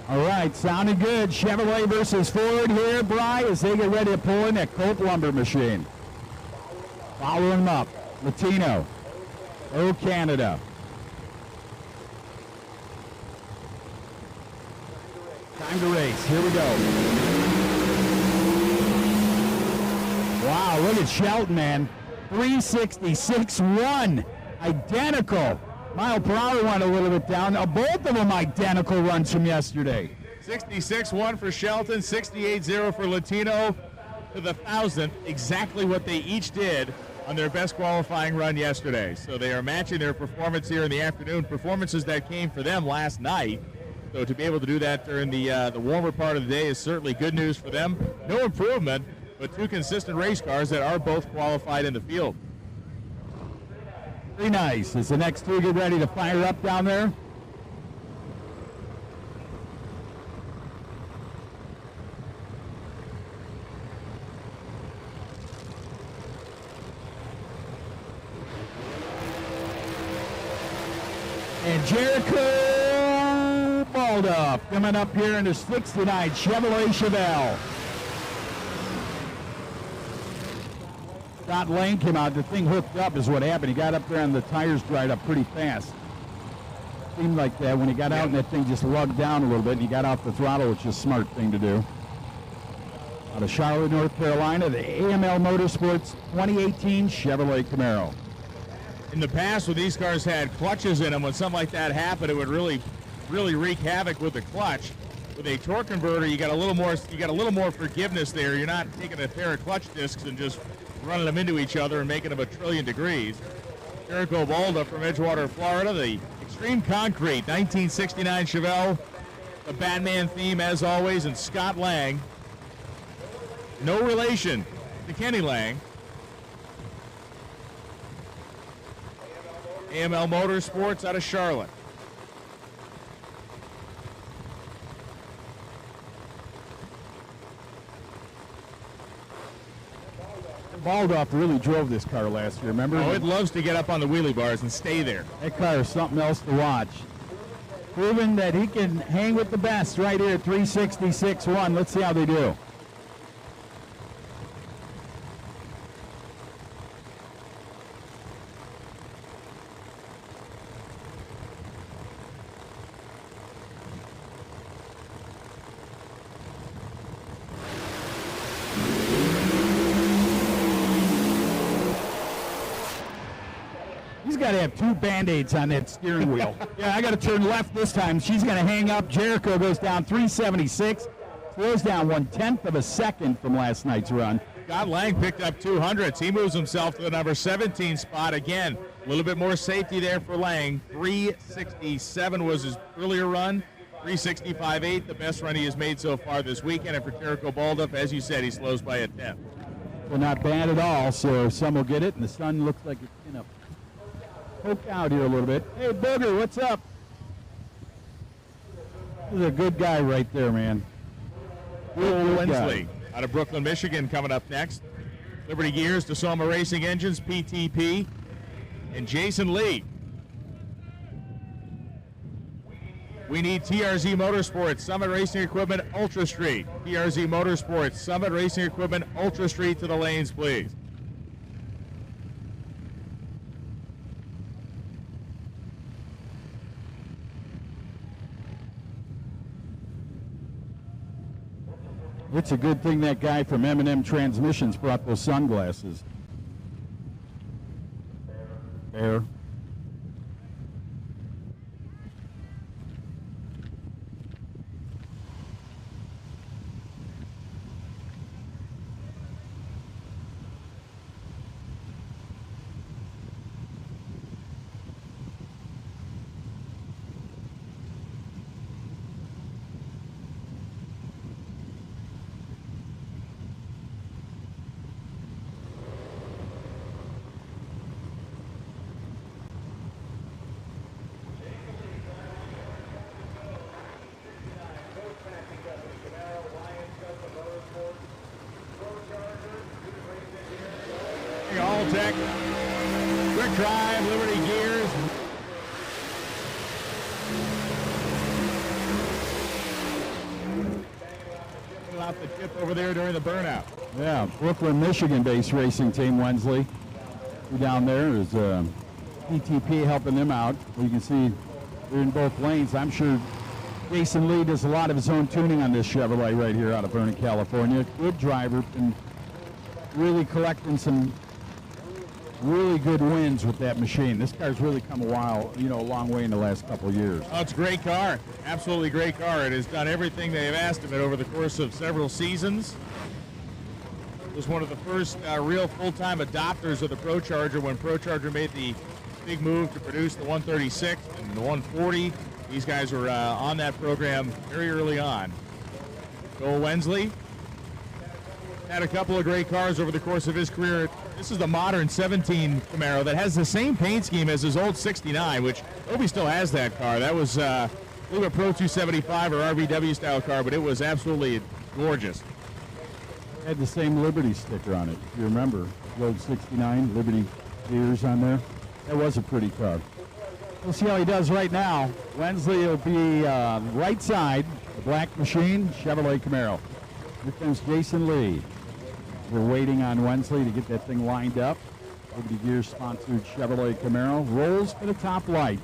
[SPEAKER 2] All right, sounding good. Chevrolet versus Ford here, Bry, as they get ready to pull in that Culp Lumber machine. Following them up, Latino, Oh Canada. Time to race. Here we go. Wow, look at Shelton, man. 366.1, identical. Mile per hour went a little bit down. Now, both of them identical runs from yesterday.
[SPEAKER 1] 66.1 for Shelton, 68.0 for Latino to the 1,000th, exactly what they each did on their best qualifying run yesterday. So they are matching their performance here in the afternoon, performances that came for them last night. So to be able to do that during the warmer part of the day is certainly good news for them. No improvement, but two consistent race cars that are both qualified in the field.
[SPEAKER 2] Very nice. As the next two get ready to fire up down there. And Jericho Balduff coming up here in the 69 Chevrolet Chevelle. Scott Lane came out. The thing hooked up is what happened. He got up there and the tires dried up pretty fast. Seemed like that when he got out and that thing just lugged down a little bit and he got off the throttle, which is a smart thing to do. Out of Charlotte, North Carolina, the AML Motorsports 2018 Chevrolet Camaro.
[SPEAKER 1] In the past, when these cars had clutches in them, when something like that happened, it would really wreak havoc with the clutch. With a torque converter, you got a little more forgiveness there. You're not taking a pair of clutch discs and just running them into each other and making them 1,000,000,000 degrees. Jericho Balduff from Edgewater, Florida, the Extreme Concrete 1969 Chevelle, the Batman theme as always, and Scott Lang. No relation to Kenny Lang. AML Motorsports out of Charlotte.
[SPEAKER 2] Balduff really drove this car last year, remember?
[SPEAKER 1] Oh, it loves to get up on the wheelie bars and stay there.
[SPEAKER 2] That car is something else to watch. Proving that he can hang with the best right here at 366.1. Let's see how they do. Got to have two Band-Aids on that steering wheel. Yeah, I got to turn left this time. She's going to hang up. Jericho goes down 376. Slows down 1/10 of a second from last night's run.
[SPEAKER 1] Scott Lang picked up 200s. He moves himself to the number 17 spot again. A little bit more safety there for Lang. 367 was his earlier run. 365.8, the best run he has made so far this weekend. And for Jericho Balduff, as you said, he slows by a 10th.
[SPEAKER 2] Well, not bad at all. So some will get it, and the sun looks like it's going to poke out here a little bit. Hey, Booger, what's up? This is a good guy right there, man.
[SPEAKER 1] Will Winsley out of Brooklyn, Michigan, coming up next. Liberty Gears, DeSoma Racing Engines, PTP, and Jason Lee. We need TRZ Motorsports, Summit Racing Equipment, Ultra Street. TRZ Motorsports, Summit Racing Equipment, Ultra Street to the lanes, please.
[SPEAKER 2] It's a good thing that guy from M&M Transmissions brought those sunglasses. There.
[SPEAKER 1] Tech, Quick Drive, Liberty Gears. Out the tip over there during the burnout.
[SPEAKER 2] Yeah, Brooklyn, Michigan-based racing team, Wensley. Down there is PTP helping them out. You can see they're in both lanes. I'm sure Jason Lee does a lot of his own tuning on this Chevrolet right here out of Vernon, California. Good driver and really collecting some really good wins with that machine. This car's really come a long way in the last couple of years.
[SPEAKER 1] Oh, it's a great car. Absolutely great car. It has done everything they have asked of it over the course of several seasons. It was one of the first real full-time adopters of the ProCharger when ProCharger made the big move to produce the 136 and the 140. These guys were on that program very early on. Joel Wensley had a couple of great cars over the course of his career. This is the modern 17 Camaro that has the same paint scheme as his old 69, which Obi still has that car. That was I believe a Pro 275 or RVW style car, but it was absolutely gorgeous.
[SPEAKER 2] Had the same Liberty sticker on it, if you remember. The old 69, Liberty gears on there. That was a pretty car. We'll see how he does right now. Wensley will be right side, the black machine, Chevrolet Camaro. Here comes Jason Lee. We're waiting on Wensley to get that thing lined up. Liberty Gears sponsored Chevrolet Camaro. Rolls for the top light.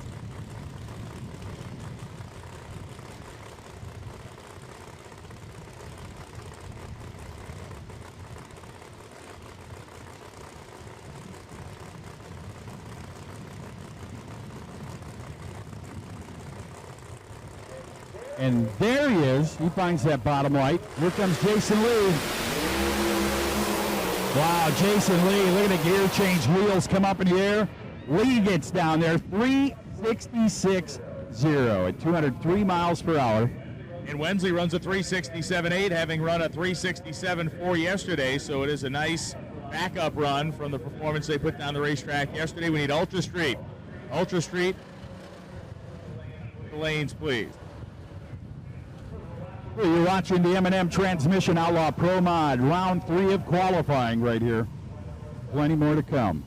[SPEAKER 2] And there he is. He finds that bottom light. Here comes Jason Lee. Wow, Jason Lee, look at the gear change. Wheels come up in the air. Lee gets down there, 366.0 at 203 miles per hour.
[SPEAKER 1] And Wensley runs a 367.8, having run a 367.4 yesterday, so it is a nice backup run from the performance they put down the racetrack yesterday. We need Ultra Street. Ultra Street, the lanes, please.
[SPEAKER 2] Well, you're watching the M&M Transmission Outlaw Pro Mod, round 3 of qualifying right here. Plenty more to come.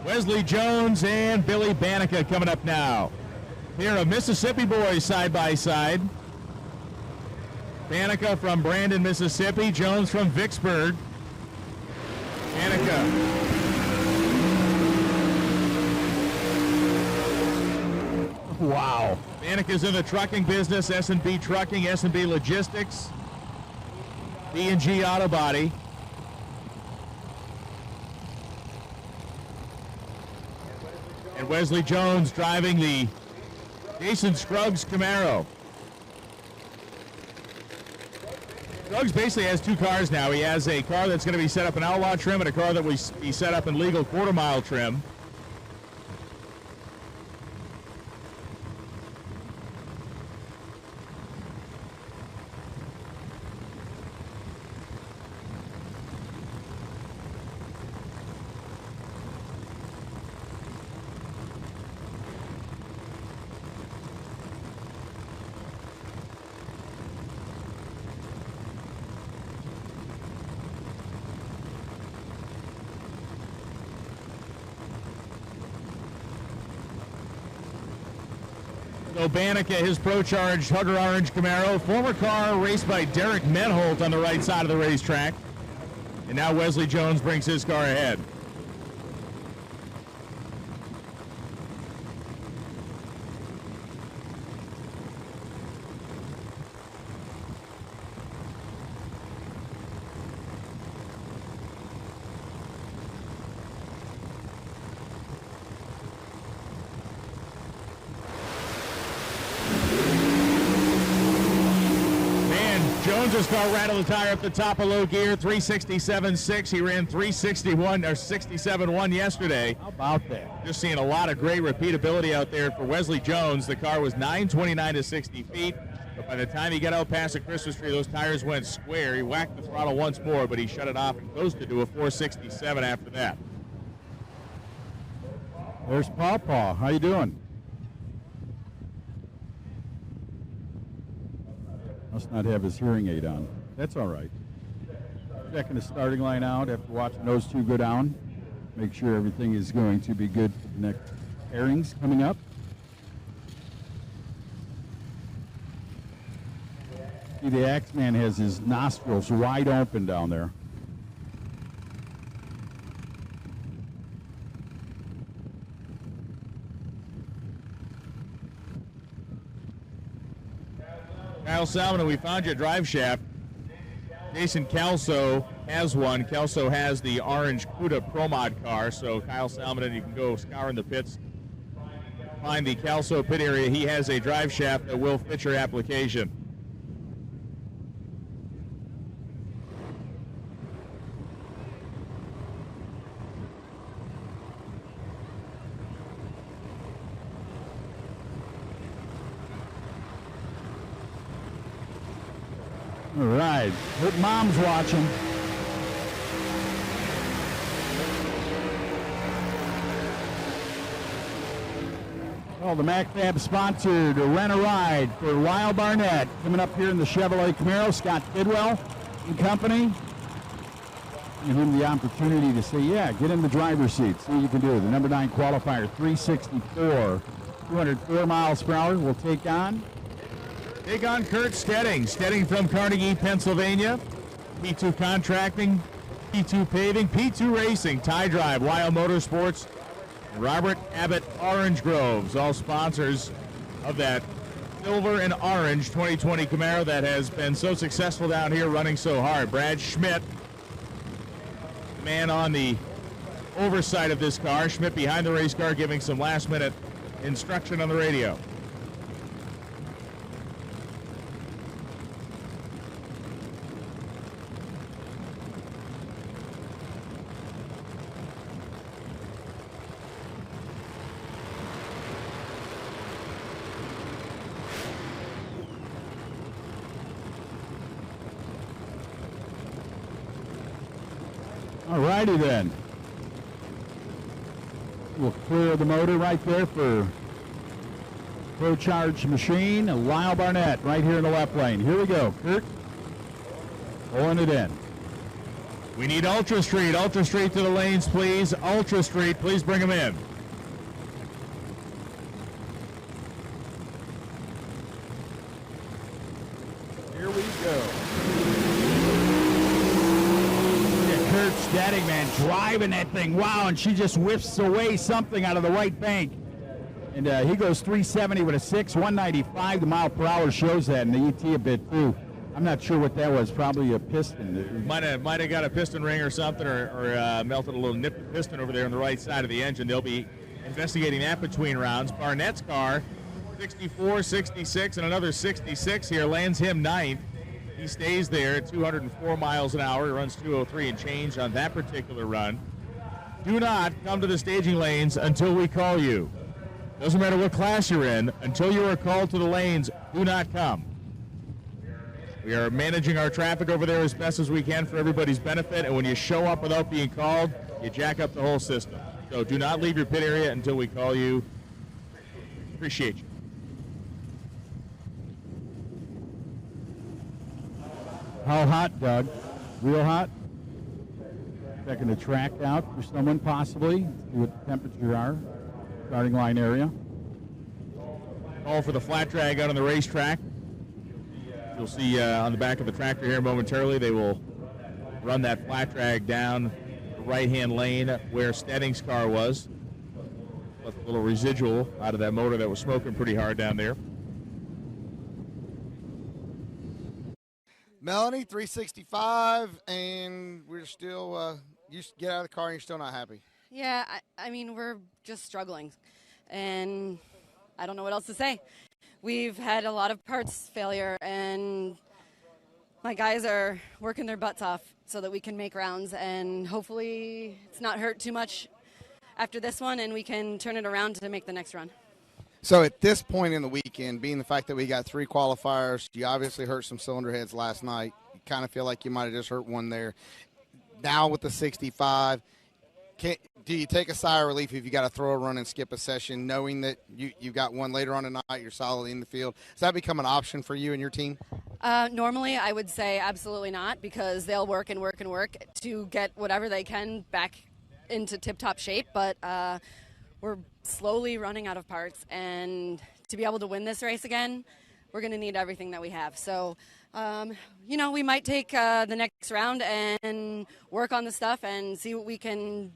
[SPEAKER 1] Wesley Jones and Billy Banica coming up now. Here are Mississippi boys side by side. Banica from Brandon, Mississippi. Jones from Vicksburg. Banica.
[SPEAKER 2] Wow.
[SPEAKER 1] Banica's in the trucking business, S&B Trucking, S&B Logistics, B&G Auto Body. And Wesley Jones driving the Jason Scruggs Camaro. Scruggs basically has 2 cars now. He has a car that's going to be set up in outlaw trim and a car that will be set up in legal quarter-mile trim. So Banica, his Pro-Charged Hugger Orange Camaro, former car raced by Derek Menholt on the right side of the racetrack. And now Wesley Jones brings his car ahead. Jones's car rattled the tire up the top of low gear, 367.6. He ran 361 or 67.1 yesterday.
[SPEAKER 2] How about that?
[SPEAKER 1] Just seeing a lot of great repeatability out there for Wesley Jones. The car was 929 to 60 feet, but by the time he got out past the Christmas tree, those tires went square. He whacked the throttle once more, but he shut it off and coasted to a 467 after that.
[SPEAKER 2] There's Pawpaw. How you doing? Must not have his hearing aid on. That's all right. Checking the starting line out after watching those two go down. Make sure everything is going to be good for the next pairings coming up. See, the Axeman has his nostrils wide open down there.
[SPEAKER 1] Kyle Salmon, we found you a drive shaft. Jason Kelso has one. Kelso has the orange Cuda Pro Mod car, so Kyle Salmon, you can go scouring the pits. Find the Kelso pit area. He has a drive shaft that will fit your application.
[SPEAKER 2] All right. Hope Mom's watching. Well, the MacFab sponsored Rent a Ride for Lyle Barnett coming up here in the Chevrolet Camaro. Scott Bidwell and company. Give him the opportunity to say, yeah, get in the driver's seat. See what you can do. The number 9 qualifier, 364, 204 miles per hour. We'll take on
[SPEAKER 1] Kurt Stedding. Stedding from Carnegie, Pennsylvania. P2 Contracting, P2 Paving, P2 Racing, Tie Drive, Wild Motorsports, and Robert Abbott Orange Groves, all sponsors of that silver and orange 2020 Camaro that has been so successful down here, running so hard. Brad Schmidt, the man on the oversight of this car. Schmidt behind the race car giving some last-minute instruction on the radio.
[SPEAKER 2] All righty then. We'll clear the motor right there for Pro Charge Machine. Lyle Barnett right here in the left lane. Here we go. Kurt pulling it in.
[SPEAKER 1] We need Ultra Street. Ultra Street to the lanes, please. Ultra Street, please bring them in.
[SPEAKER 2] Here we go. Kurt Stedding, man, driving that thing. Wow, and she just whiffs away something out of the right bank. And he goes 370 with a 6, 195. The mile per hour shows that, and the ET a bit too. I'm not sure what that was. Probably a piston.
[SPEAKER 1] Might have got a piston ring or something, or melted a little nip piston over there on the right side of the engine. They'll be investigating that between rounds. Barnett's car, 64, 66, and another 66 here, lands him 9th. He stays there at 204 miles an hour. He runs 203 and change on that particular run. Do not come to the staging lanes until we call you. Doesn't matter what class you're in. Until you are called to the lanes, do not come. We are managing our traffic over there as best as we can for everybody's benefit, and when you show up without being called, you jack up the whole system. So do not leave your pit area until we call you. Appreciate you.
[SPEAKER 2] How hot, Doug? Real hot? Checking the track out for someone possibly. See what the temperatures are. Starting line area.
[SPEAKER 1] Call for the flat drag out on the racetrack. You'll see on the back of the tractor here momentarily, they will run that flat drag down the right-hand lane where Stedding's car was. Left a little residual out of that motor that was smoking pretty hard down there.
[SPEAKER 7] Melanie, 365, and we're still, you get out of the car and you're still not happy.
[SPEAKER 8] Yeah, I mean, we're just struggling, and I don't know what else to say. We've had a lot of parts failure, and my guys are working their butts off so that we can make rounds, and hopefully it's not hurt too much after this one, and we can turn it around to make the next run.
[SPEAKER 7] So at this point in the weekend, being the fact that we got 3 qualifiers, you obviously hurt some cylinder heads last night. You kind of feel like you might have just hurt one there. Now with the 65, do you take a sigh of relief if you got to throw a run and skip a session, knowing that you got one later on tonight, you're solidly in the field? Does that become an option for you and your team?
[SPEAKER 8] Normally, I would say absolutely not, because they'll work and work and work to get whatever they can back into tip-top shape, but we're slowly running out of parts, and to be able to win this race again, we're going to need everything that we have. So, we might take the next round and work on the stuff and see what we can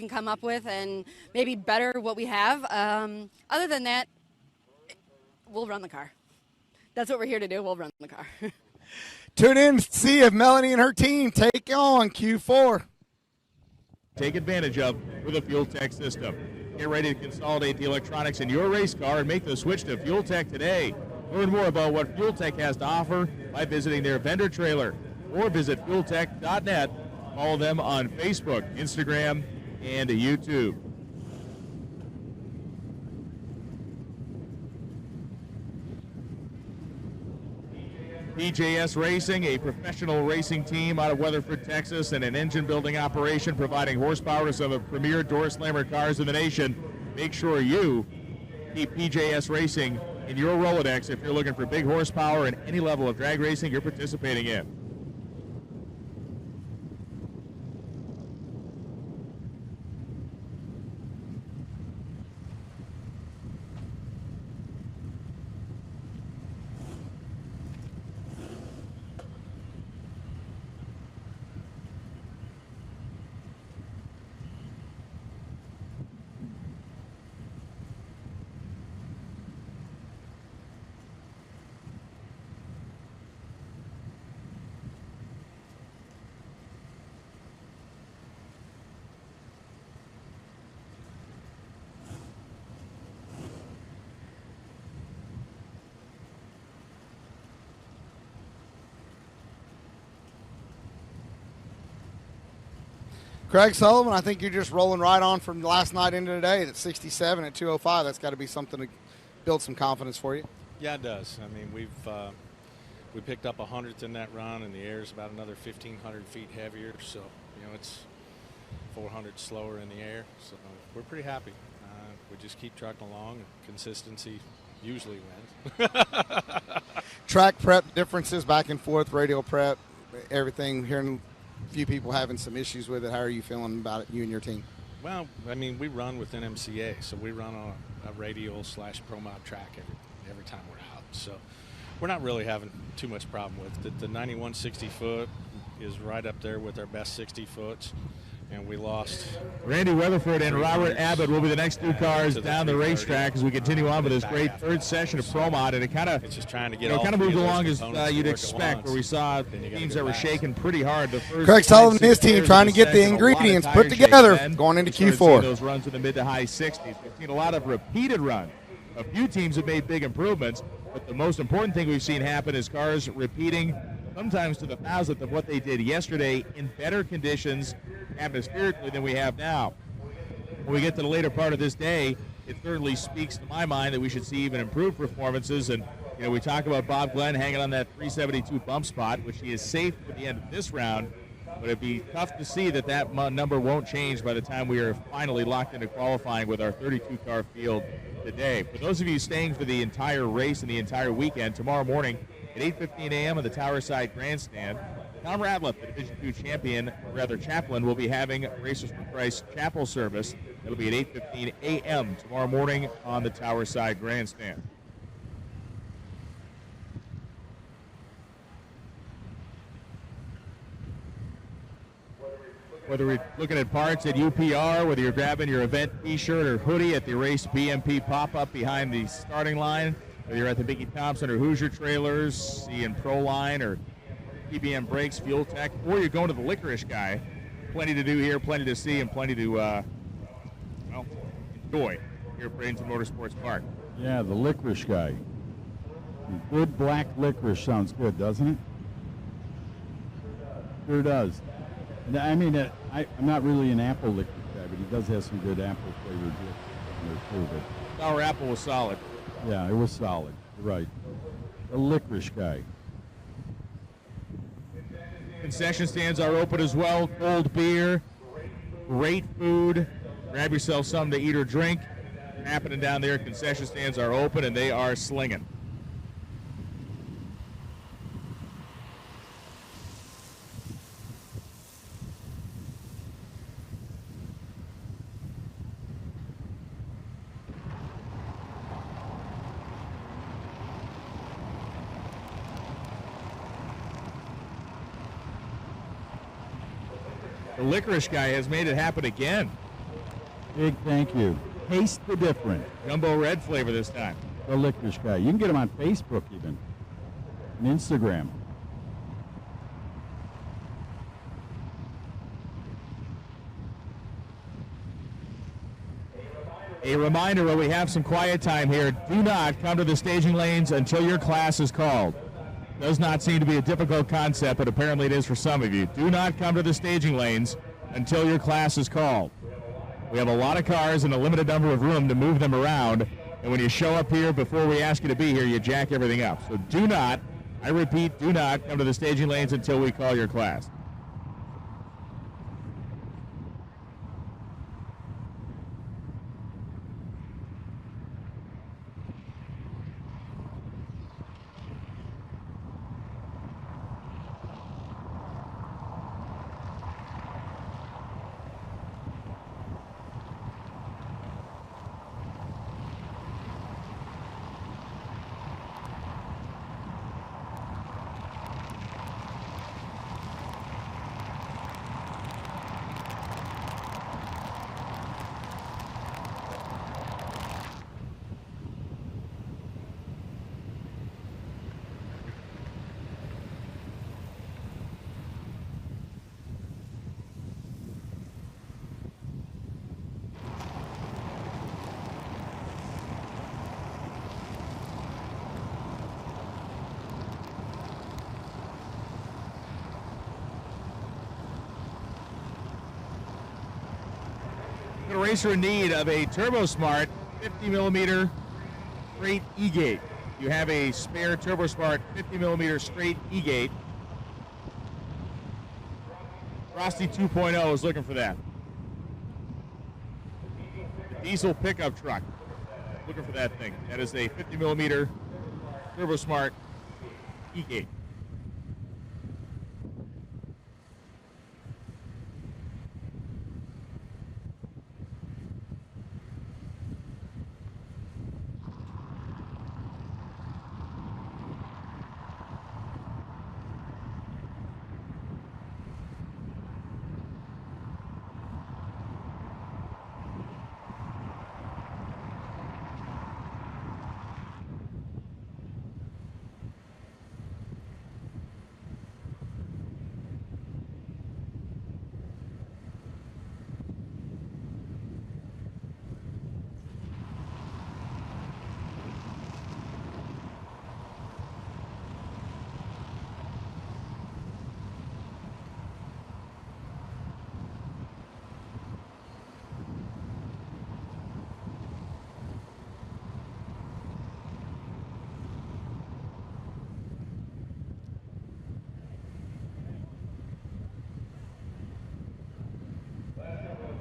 [SPEAKER 8] come up with and maybe better what we have. Other than that, we'll run the car. That's what we're here to do. We'll run the car.
[SPEAKER 7] Tune in to see if Melanie and her team take on Q4.
[SPEAKER 1] Take advantage of with a Fuel Tech system. Get ready to consolidate the electronics in your race car and make the switch to Fuel Tech today. Learn more about what Fuel Tech has to offer by visiting their vendor trailer or visit fueltech.net. Follow them on Facebook, Instagram, and YouTube. PJS Racing, a professional racing team out of Weatherford, Texas, and an engine building operation providing horsepower to some of the premier door slammer cars in the nation. Make sure you keep PJS Racing in your Rolodex if you're looking for big horsepower in any level of drag racing you're participating in.
[SPEAKER 7] Craig Sullivan, I think you're just rolling right on from last night into today. That's 67 at 205. That's got to be something to build some confidence for you.
[SPEAKER 9] Yeah, it does. I mean, we picked up 100th in that run, and the air is about another 1,500 feet heavier. So, you know, it's 400 slower in the air. So we're pretty happy. We just keep trucking along. And consistency usually wins.
[SPEAKER 7] Track prep differences back and forth, radial prep, everything. Hearing a few people having some issues with it. How are you feeling about it, you and your team?
[SPEAKER 9] Well, I mean, we run within MCA, so we run on a radial/pro mod track every time we're out. So we're not really having too much problem with it. The 91 60-foot is right up there with our best 60-foots. And we lost.
[SPEAKER 1] Randy Weatherford and Robert Abbott will be the next two cars down the racetrack as we continue on with this great third session of Pro Mod. And it kind of,
[SPEAKER 9] it's just trying to get
[SPEAKER 1] kind of moved along as you'd expect, where we saw teams that were shaking pretty hard. The first
[SPEAKER 7] Craig Sullivan and his team trying to get the ingredients put together going into Q4.
[SPEAKER 1] Those runs in the mid to high 60s. We've seen a lot of repeated runs. A few teams have made big improvements, but the most important thing we've seen happen is cars repeating sometimes to the thousandth of what they did yesterday in better conditions atmospherically than we have now. When we get to the later part of this day, it certainly speaks to my mind that we should see even improved performances. And, you know, we talk about Bob Glenn hanging on that 372 bump spot, which he is safe at the end of this round, but it'd be tough to see that number won't change by the time we are finally locked into qualifying with our 32-car field today. For those of you staying for the entire race and the entire weekend, tomorrow morning at 8:15 a.m. on the Towerside Grandstand, Tom Radliff, the Division II chaplain, will be having Racers for Christ chapel service. It'll be at 8:15 a.m. tomorrow morning on the Towerside Grandstand. Whether we're looking at parts at UPR, whether you're grabbing your event T-shirt or hoodie at the Race BMP pop-up behind the starting line, whether you're at the Mickey Thompson or Hoosier trailers, seeing Proline or TBM Brakes, Fuel Tech, or you're going to the Licorice Guy, plenty to do here, plenty to see, and plenty to enjoy here at Bradenton Motorsports Park.
[SPEAKER 2] Yeah, the Licorice Guy. Good black licorice sounds good, doesn't it? Sure does. I mean, I'm not really an apple licorice guy, but he does have some good apple flavored there too.
[SPEAKER 1] Sour apple was solid.
[SPEAKER 2] Yeah, it was solid. You're right. The Licorice Guy.
[SPEAKER 1] Concession stands are open as well. Cold beer, great food. Grab yourself something to eat or drink. Happening down there. Concession stands are open and they are slinging. The Licorice Guy has made it happen again.
[SPEAKER 2] Big thank you. Taste the difference.
[SPEAKER 1] Jumbo red flavor this time.
[SPEAKER 2] The Licorice Guy. You can get him on Facebook even. And Instagram.
[SPEAKER 1] A reminder while we have some quiet time here, do not come to the staging lanes until your class is called. Does not seem to be a difficult concept, but apparently it is for some of you. Do not come to the staging lanes until your class is called. We have a lot of cars and a limited number of room to move them around, and when you show up here before we ask you to be here, you jack everything up. So do not I repeat, do not come to the staging lanes until we call your class. A racer in need of a TurboSmart 50 millimeter straight E-gate. You have a spare TurboSmart 50 millimeter straight E-gate. Frosty 2.0 is looking for that. The diesel pickup truck, looking for that thing. That is a 50 millimeter TurboSmart E-gate.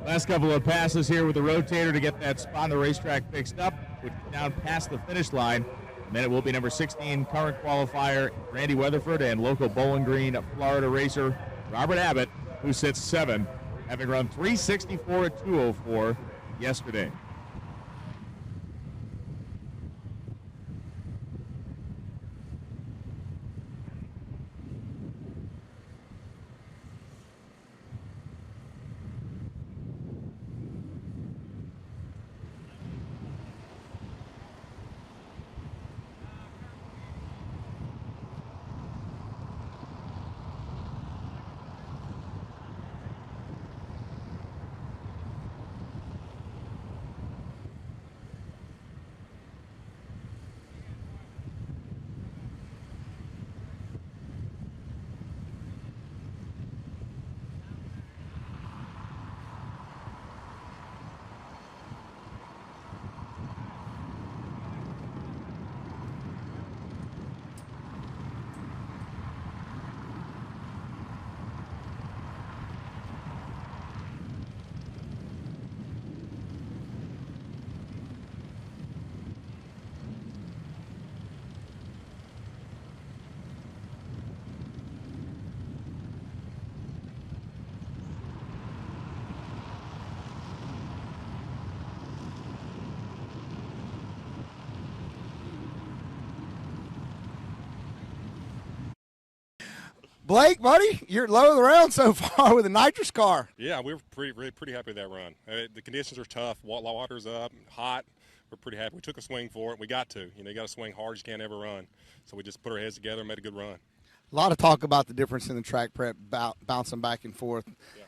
[SPEAKER 1] Last couple of passes here with the rotator to get that spot on the racetrack fixed up, which is down past the finish line. And then it will be number 16 current qualifier Randy Weatherford and local Bowling Green, Florida racer Robert Abbott, who sits 7, having run 364 at 204 yesterday.
[SPEAKER 7] Blake, buddy, you're low of the round so far with a nitrous car.
[SPEAKER 10] Yeah, we were pretty happy with that run. The conditions are tough. Water's up, hot. We're pretty happy. We took a swing for it. We got to. You got to swing hard as you can ever run. So we just put our heads together and made a good run.
[SPEAKER 7] A lot of talk about the difference in the track prep, bouncing back and forth.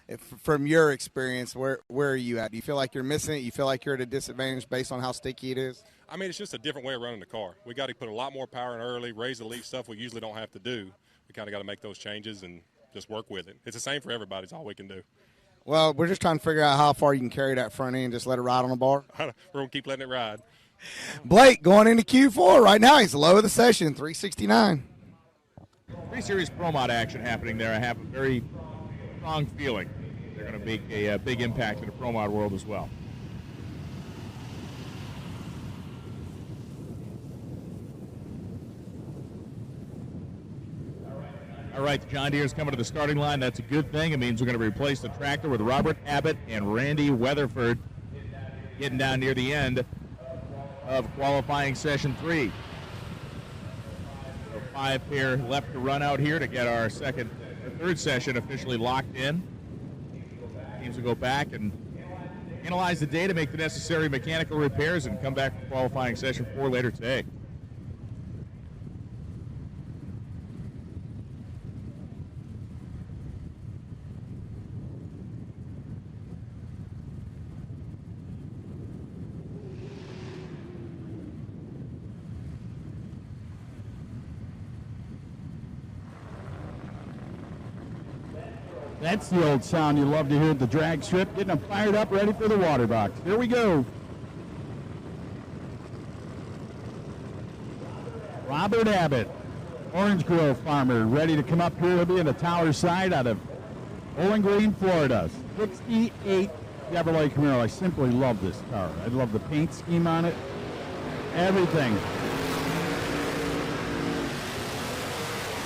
[SPEAKER 7] Yeah. From your experience, where are you at? Do you feel like you're missing it? You feel like you're at a disadvantage based on how sticky it is?
[SPEAKER 10] I mean, it's just a different way of running the car. We got to put a lot more power in early, raise the leaf, stuff we usually don't have to do. We kind of got to make those changes and just work with it. It's the same for everybody. It's all we can do.
[SPEAKER 7] Well, we're just trying to figure out how far you can carry that front end, just let it ride on the bar.
[SPEAKER 10] We're going to keep letting it ride.
[SPEAKER 7] Blake going into Q4 right now. He's low of the session, 369.
[SPEAKER 1] pretty serious pro mod action happening there. I have a very strong feeling they're going to make a big impact in the pro mod world as well. All right, the John Deere's coming to the starting line. That's a good thing. It means we're going to replace the tractor with Robert Abbott and Randy Weatherford getting down near the end of qualifying session 3. So 5 pair left to run out here to get our third session officially locked in. Teams will go back and analyze the data, make the necessary mechanical repairs, and come back for qualifying session 4 later today.
[SPEAKER 2] That's the old sound you love to hear at the drag strip, getting them fired up, ready for the water box. Here we go. Robert Abbott, Orange Grove farmer, ready to come up here. He'll be in the Tower side out of Bowling Green, Florida. 68 Chevrolet Camaro. I simply love this car. I love the paint scheme on it. Everything.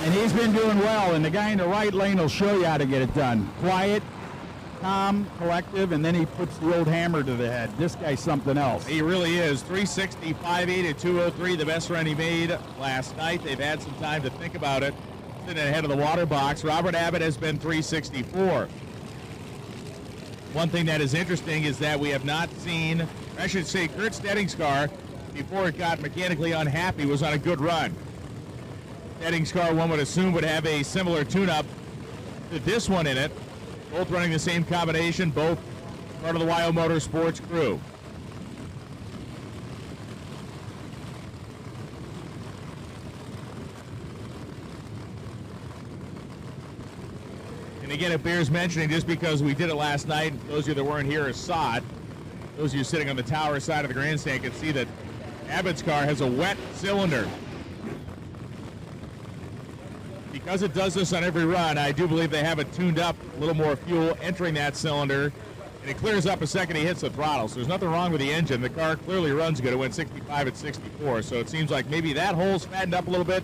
[SPEAKER 2] And he's been doing well, and the guy in the right lane will show you how to get it done. Quiet, calm, collective, and then he puts the old hammer to the head. This guy's something else.
[SPEAKER 1] He really is. 360, 5.8 at 203, the best run he made last night. They've had some time to think about it. Sitting ahead of the water box. Robert Abbott has been 364. One thing that is interesting is that we have not seen, I should say, Kurt Stedding's car, before it got mechanically unhappy, was on a good run. Stedding's car, one would assume, would have a similar tune-up to this one in it. Both running the same combination, both part of the YO Motorsports crew. And again, it bears mentioning, just because we did it last night, those of you that weren't here saw it. Those of you sitting on the tower side of the grandstand can see that Abbott's car has a wet cylinder. Because it does this on every run, I do believe they have it tuned up, a little more fuel entering that cylinder, and it clears up a second he hits the throttle. So there's nothing wrong with the engine. The car clearly runs good. It went 65 at 64, so it seems like maybe that hole's fattened up a little bit,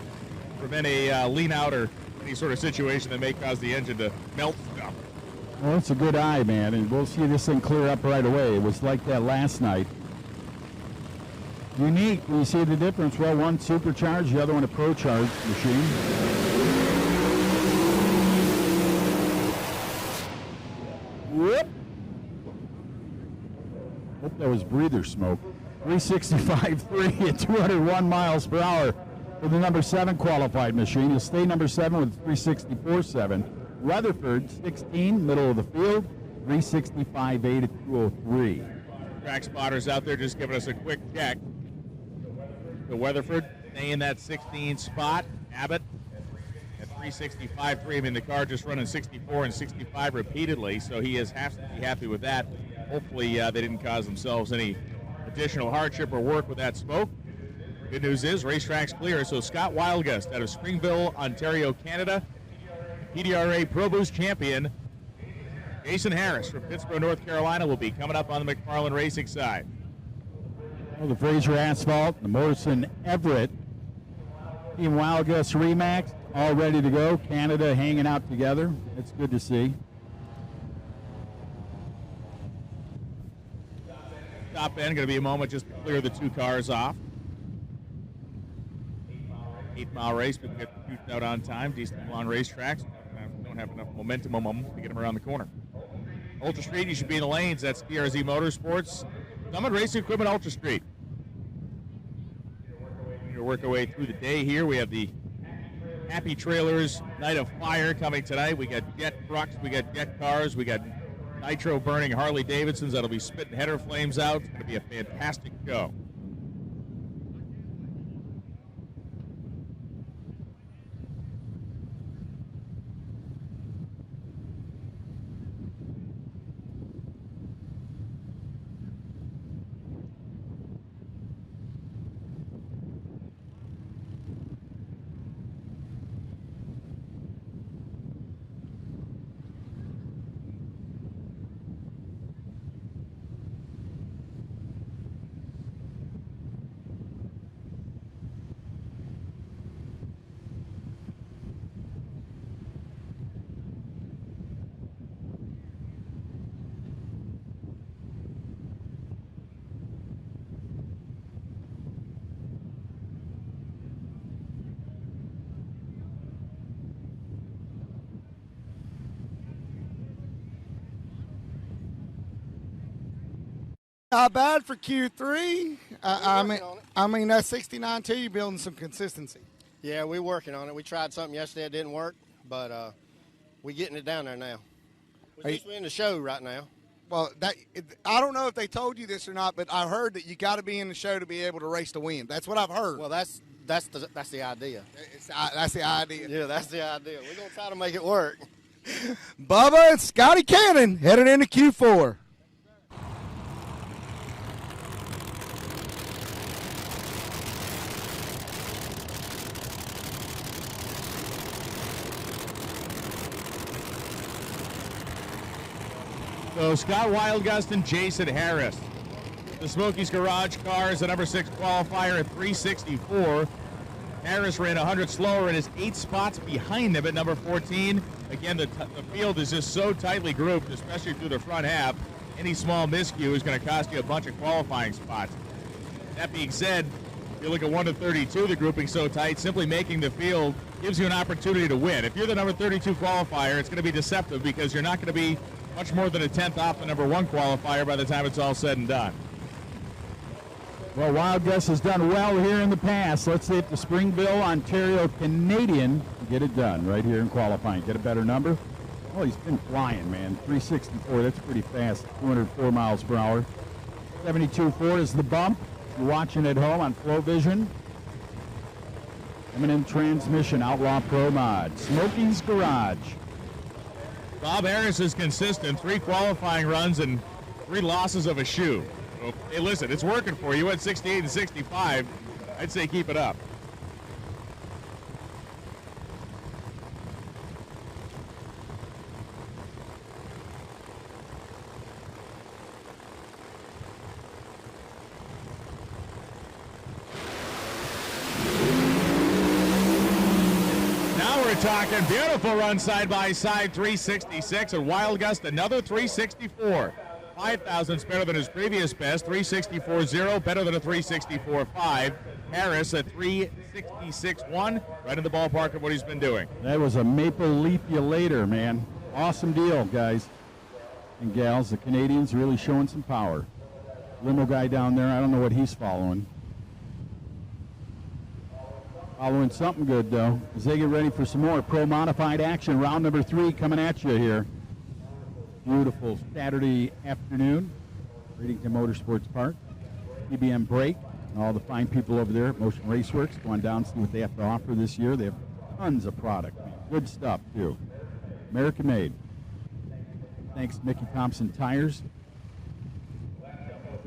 [SPEAKER 1] prevent a lean out or any sort of situation that may cause the engine to melt stuff.
[SPEAKER 2] Well, it's a good eye, man, and we'll see this thing clear up right away. It was like that last night. Unique. You see the difference. Well, one supercharged, the other one a pro-charged machine. Whoop. Hope that was breather smoke. 365.3 at 201 miles per hour for the number 7 qualified machine. He'll stay number 7 with 364.7. Rutherford, 16, middle of the field, 365.8 at 203.
[SPEAKER 1] Track spotters out there just giving us a quick check. The Weatherford staying in that 16 spot. Abbott at 365.3. I mean, the car just running 64 and 65 repeatedly, so he has to be happy with that. Hopefully they didn't cause themselves any additional hardship or work with that smoke. Good news is racetrack's clear, so Scott Wildgust out of Springville, Ontario, Canada. PDRA Pro Boost champion Jason Harris from Pittsburgh, North Carolina will be coming up on the McFarland Racing side.
[SPEAKER 2] Well, the Fraser Asphalt, the Morrison Everett, Team Wildgust Remax, all ready to go. Canada hanging out together. It's good to see.
[SPEAKER 1] Top end, going to be a moment just to clear the 2 cars off. 8-mile race, people get shooting out on time. Decent long racetracks. Don't have enough momentum to get them around the corner. Ultra Street, you should be in the lanes. That's DRZ Motorsports. Summit Racing Equipment Ultra Street. We're work our way through the day here. We have the Happy Trailers Night of Fire coming tonight. We got jet trucks, we got jet cars, we got nitro burning Harley Davidsons that'll be spitting header flames out. It's going to be a fantastic show.
[SPEAKER 7] Not bad for Q3. I mean that 69 too. You're building some consistency.
[SPEAKER 11] Yeah, we're working on it. We tried something yesterday, it didn't work, but we're getting it down there now. We're just in the show right now.
[SPEAKER 7] Well, I don't know if they told you this or not, but I heard that you got to be in the show to be able to race to win. That's what I've heard.
[SPEAKER 11] Well, that's the idea.
[SPEAKER 7] That's the idea.
[SPEAKER 11] Yeah, that's the idea. We're gonna try to make it work.
[SPEAKER 7] Bubba and Scotty Cannon headed into Q4.
[SPEAKER 1] So Scott Wildgust and Jason Harris. The Smokies Garage car is the number 6 qualifier at 364. Harris ran 100 slower and is 8 spots behind him at number 14. Again, the field is just so tightly grouped, especially through the front half. Any small miscue is going to cost you a bunch of qualifying spots. That being said, if you look at 1 to 32, the grouping's so tight, simply making the field gives you an opportunity to win. If you're the number 32 qualifier, it's going to be deceptive because you're not going to be much more than a 10th off the number 1 qualifier by the time it's all said and done.
[SPEAKER 2] Well, Wildgust has done well here in the past. Let's see if the Springville, Ontario Canadian can get it done right here in qualifying. Get a better number. Oh, he's been flying, man. 364, that's pretty fast. 204 miles per hour. 72.4 is the bump. You're watching at home on FloVision. M&M Transmission, Outlaw Pro Mod. Smokies Garage.
[SPEAKER 1] Bob Harris is consistent. 3 qualifying runs and 3 losses of a shoe. So, hey, listen, it's working for you at 68 and 65. I'd say keep it up. Now we're talking beautiful run side by side, 366, and Wildgust another 364. 5 thousandths better than his previous best, 364.0, better than a 364.5. Harris at 366.1, right in the ballpark of what he's been doing.
[SPEAKER 2] That was a maple leaf you later, man. Awesome deal, guys and gals. The Canadians really showing some power. Limo guy down there, I don't know what he's following. Following something good, though, as they get ready for some more pro-modified action. Round number 3 coming at you here. Beautiful Saturday afternoon, Bradenton Motorsports Park, TBM Break, and all the fine people over there at Motion Raceworks going down to see what they have to offer this year. They have tons of product, man. Good stuff, too. American made. Thanks to Mickey Thompson Tires.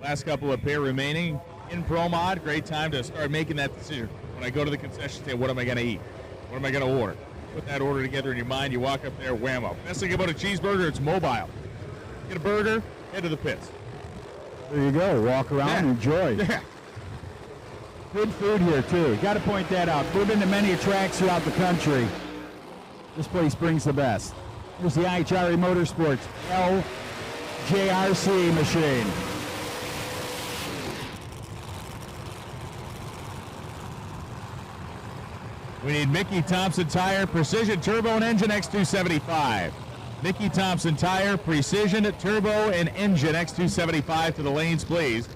[SPEAKER 1] Last couple of pair remaining in Pro Mod. Great time to start making that decision. When I go to the concession stand, what am I going to eat? What am I going to order? Put that order together in your mind. You walk up there, whammo. Best thing about a cheeseburger, it's mobile. Get a burger, head to the pits.
[SPEAKER 2] There you go. Walk around and enjoy.
[SPEAKER 1] Yeah.
[SPEAKER 2] Good food here, too. Got to point that out. We've been to many tracks throughout the country. This place brings the best. Here's the IHRA Motorsports LJRC machine.
[SPEAKER 1] We need Mickey Thompson Tire, Precision Turbo and Engine X275. Mickey Thompson Tire, Precision Turbo and Engine X275 to the lanes, please.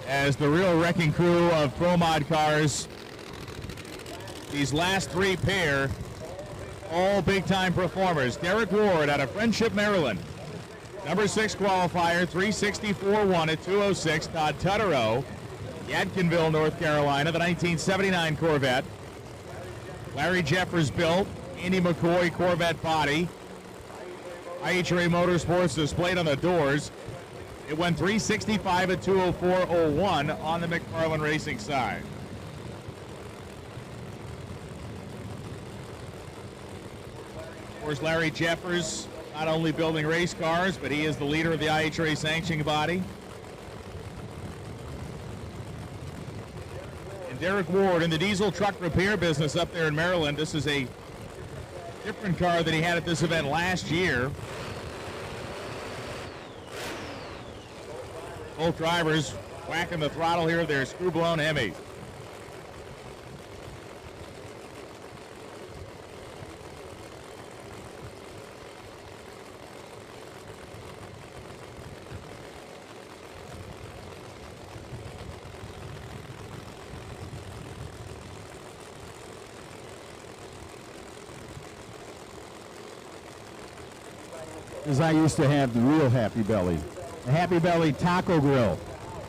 [SPEAKER 1] As the real wrecking crew of Pro Mod cars, these last 3 pair, all big-time performers. Derek Ward out of Friendship, Maryland. Number 6 qualifier, 364.1 at 206. Todd Tutterow, Yadkinville, North Carolina, the 1979 Corvette. Larry Jeffers built, Andy McCoy Corvette body. IHRA Motorsports displayed on the doors. It went 365 at 204.01 on the McFarlane Racing side. Of course, Larry Jeffers not only building race cars, but he is the leader of the IHRA sanctioning body. Derek Ward in the diesel truck repair business up there in Maryland. This is a different car than he had at this event last year. Both drivers whacking the throttle here. They're screw-blown Hemis.
[SPEAKER 2] as I used to have the real Happy Belly. The Happy Belly Taco Grill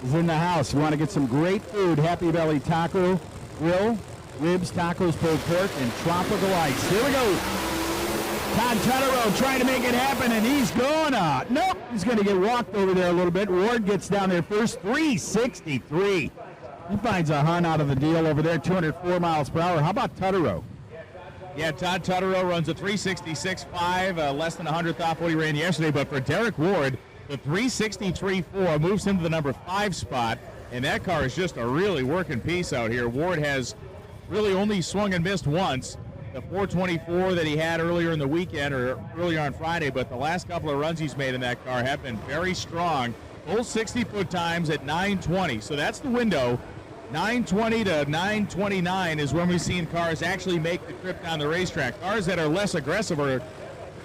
[SPEAKER 2] is in the house. You want to get some great food, Happy Belly Taco Grill, ribs, tacos, pulled pork, and tropical ice. Here we go. Todd Tutterow trying to make it happen, and he's going out. Nope, he's going to get walked over there a little bit. Ward gets down there first, 363. He finds a hunt out of the deal over there, 204 miles per hour. How about Tutterow?
[SPEAKER 1] Yeah, Todd Tutterow runs a 366.5, less than 100th off what he ran yesterday. But for Derek Ward, the 363.4 moves him to the number 5 spot, and that car is just a really working piece out here. Ward has really only swung and missed once. The 424 that he had earlier in the weekend or earlier on Friday, but the last couple of runs he's made in that car have been very strong. Full 60-foot times at 9:20, so that's the window. 9:20 to 9:29 is when we've seen cars actually make the trip down the racetrack. Cars that are less aggressive or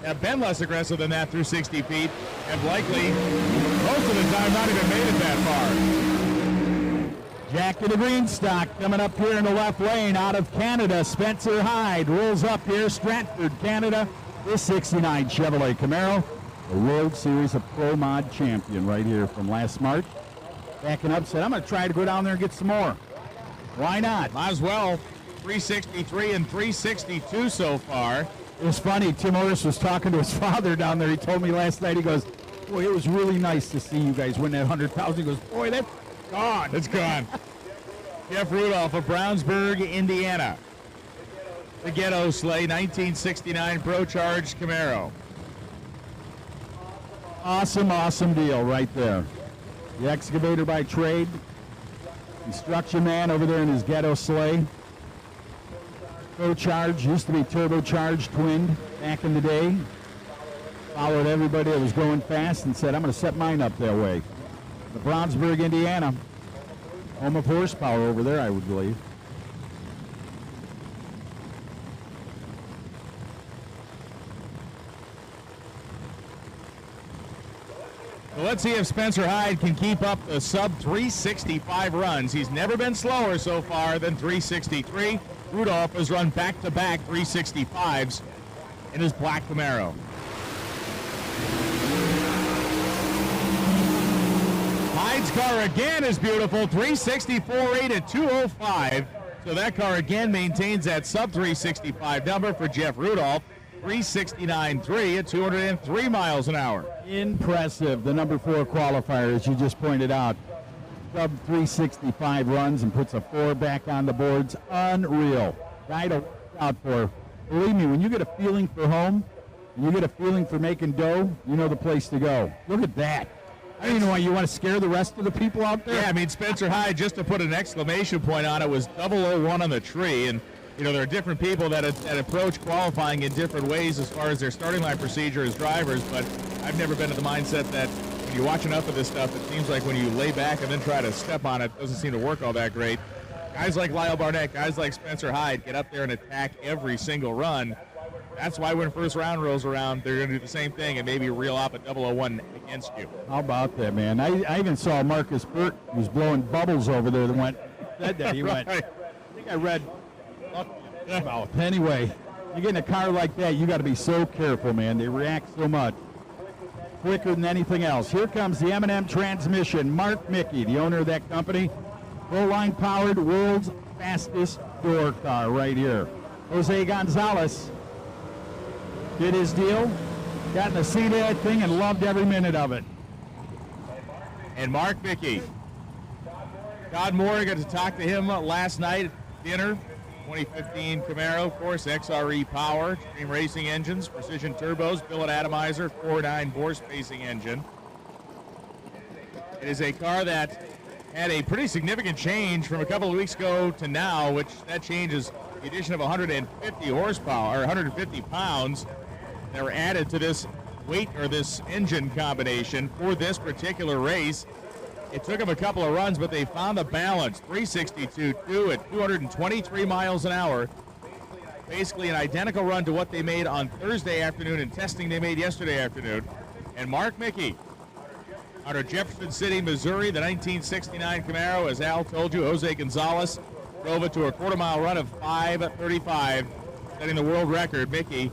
[SPEAKER 1] have been less aggressive than that through 60 feet have likely, most of the time, not even made it that far.
[SPEAKER 2] Jack of the Greenstock coming up here in the left lane out of Canada. Spencer Hyde rolls up here, Stratford, Canada. This 69 Chevrolet Camaro, the World Series of Pro Mod champion right here from last March. Backing up, said, I'm going to try to go down there and get some more. Why not?
[SPEAKER 1] Might as well. 363 and 362 so far.
[SPEAKER 2] It was funny. Tim Orris was talking to his father down there. He told me last night, he goes, boy, it was really nice to see you guys win that 100,000. He goes, boy, that's gone.
[SPEAKER 1] It's gone. Jeff Rudolph of Brownsburg, Indiana. The Ghetto Sleigh, 1969 Pro Charged Camaro.
[SPEAKER 2] Awesome, awesome deal right there. The excavator by trade. Construction man over there in his Ghetto Sleigh. Pro Charged, used to be turbocharged, twinned back in the day. Followed everybody that was going fast and said, I'm going to set mine up that way. The Brownsburg, Indiana. Home of horsepower over there, I would believe.
[SPEAKER 1] Well, let's see if Spencer Hyde can keep up the sub-365 runs. He's never been slower so far than 363. Rudolph has run back-to-back 365s in his black Camaro. Hyde's car again is beautiful, 364.8 at 205. So that car again maintains that sub-365 number for Jeff Rudolph. 369.3 at 203 miles an hour.
[SPEAKER 2] Impressive. The number 4 qualifier, as you just pointed out. Sub 365 runs and puts a 4 back on the boards. Unreal. Guy to watch out for. Believe me, when you get a feeling for home, and you get a feeling for making dough, you know the place to go. Look at that. I don't even know why you want to scare the rest of the people out there.
[SPEAKER 1] Yeah, I mean, Spencer Hyde, just to put an exclamation point on it, was 001 on the tree. And, you know, there are different people that approach qualifying in different ways as far as their starting line procedure as drivers, but I've never been in the mindset that when you watch enough of this stuff, it seems like when you lay back and then try to step on it, it doesn't seem to work all that great. Guys like Lyle Barnett, guys like Spencer Hyde get up there and attack every single run. That's why when first round rolls around, they're going to do the same thing and maybe reel up a 001 against you.
[SPEAKER 2] How about that, man? I even saw Marcus Burt, who was blowing bubbles over there, that said that. He
[SPEAKER 1] right.
[SPEAKER 2] went, I think I read about. Anyway, you get in a car like that, you got to be so careful, man. They react so much. Quicker than anything else. Here comes the M&M transmission. Mark Mickey, the owner of that company. Full-line powered, world's fastest door car right here. Jose Gonzalez did his deal, got in the seat of that thing, and loved every minute of it.
[SPEAKER 1] And Mark Mickey. Todd Moore got to talk to him last night at dinner. 2015 Camaro, of course, XRE power, Extreme Racing engines, precision turbos, billet atomizer, 4.9 bore spacing engine. It is a car that had a pretty significant change from a couple of weeks ago to now, which that change is the addition of 150 horsepower, or 150 pounds that were added to this weight or this engine combination for this particular race. It took them a couple of runs, but they found the balance. 362.2 at 223 miles an hour. Basically an identical run to what they made on Thursday afternoon and testing they made yesterday afternoon. And Mark Mickey, out of Jefferson City, Missouri, the 1969 Camaro, as Al told you, Jose Gonzalez drove it to a quarter-mile run of 5:35, setting the world record. Mickey,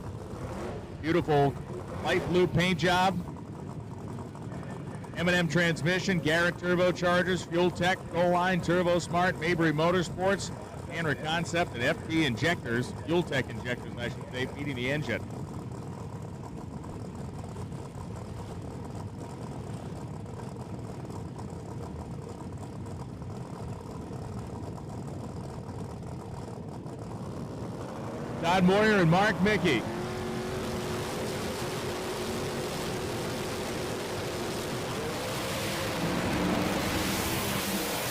[SPEAKER 1] beautiful light blue paint job. M&M transmission, Garrett turbochargers, Fuel Tech, Goal Line, Turbo Smart, Mabry Motorsports, Andra Concept, and FT injectors, Fuel Tech injectors, I should say, feeding the engine. Todd Moyer and Mark Mickey.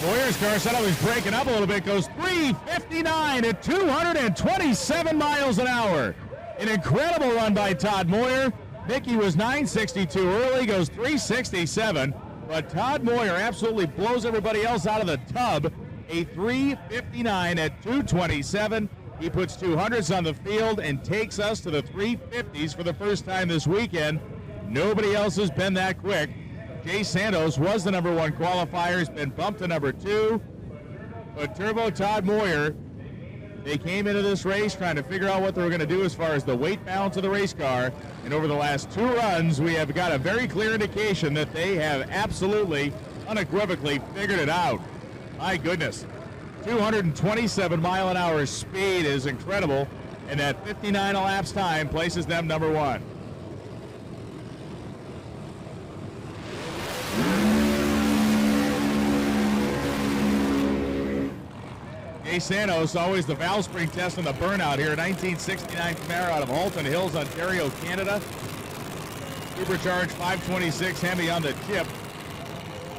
[SPEAKER 1] Moyer's car set up, he's breaking up a little bit, goes 359 at 227 miles an hour. An incredible run by Todd Moyer. Mickey was 962 early, goes 367, but Todd Moyer absolutely blows everybody else out of the tub. A 359 at 227. He puts 200s on the field and takes us to the 350s for the first time this weekend. Nobody else has been that quick. Jay Santos was the number 1 qualifier. He's been bumped to number 2. But Turbo Todd Moyer, they came into this race trying to figure out what they were going to do as far as the weight balance of the race car. And over the last 2 runs, we have got a very clear indication that they have absolutely, unequivocally figured it out. My goodness. 227 mile an hour speed is incredible, and that 59 elapsed time places them number 1. Jay Santos, always the valve spring test on the burnout here. 1969 Camaro out of Halton Hills, Ontario, Canada. Supercharged 526 Hemi on the tip.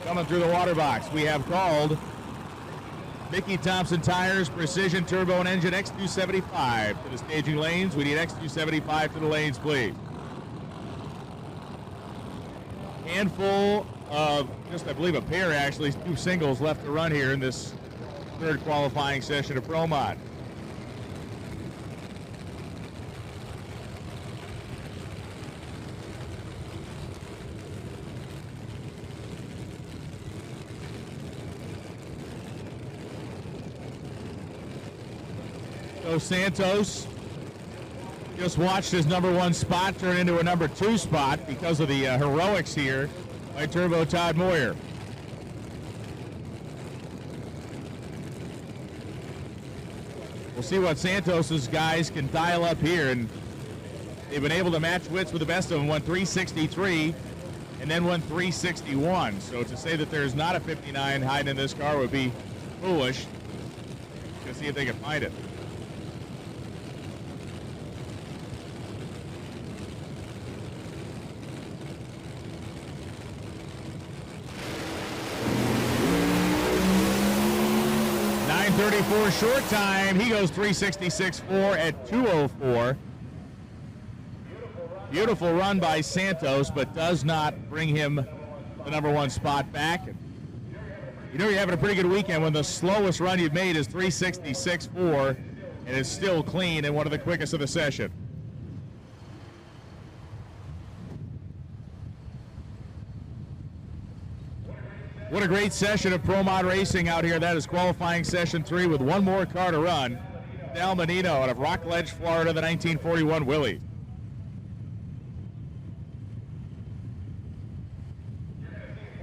[SPEAKER 1] Coming through the water box, we have called Mickey Thompson Tires, Precision Turbo and Engine X275 to the staging lanes. We need X275 to the lanes, please. Handful of, just I believe a pair actually, 2 singles left to run here in this 3rd qualifying session of Pro Mod. So Santos just watched his number 1 spot turn into a number 2 spot because of the heroics here by Turbo Todd Moyer. We'll see what Santos's guys can dial up here, and they've been able to match wits with the best of them. Won 363 and then won 361. So to say that there's not a 59 hiding in this car would be foolish. Let's see if they can find it. .34 short time. He goes 366.4 at 2:04. Beautiful run by Santos, but does not bring him the number 1 spot back. You know you're having a pretty good weekend when the slowest run you've made is 366.4, and it's still clean and one of the quickest of the session. What a great session of Pro Mod racing out here. That is qualifying session 3 with 1 more car to run. Dal Menino out of Rockledge, Florida, the 1941 Willie.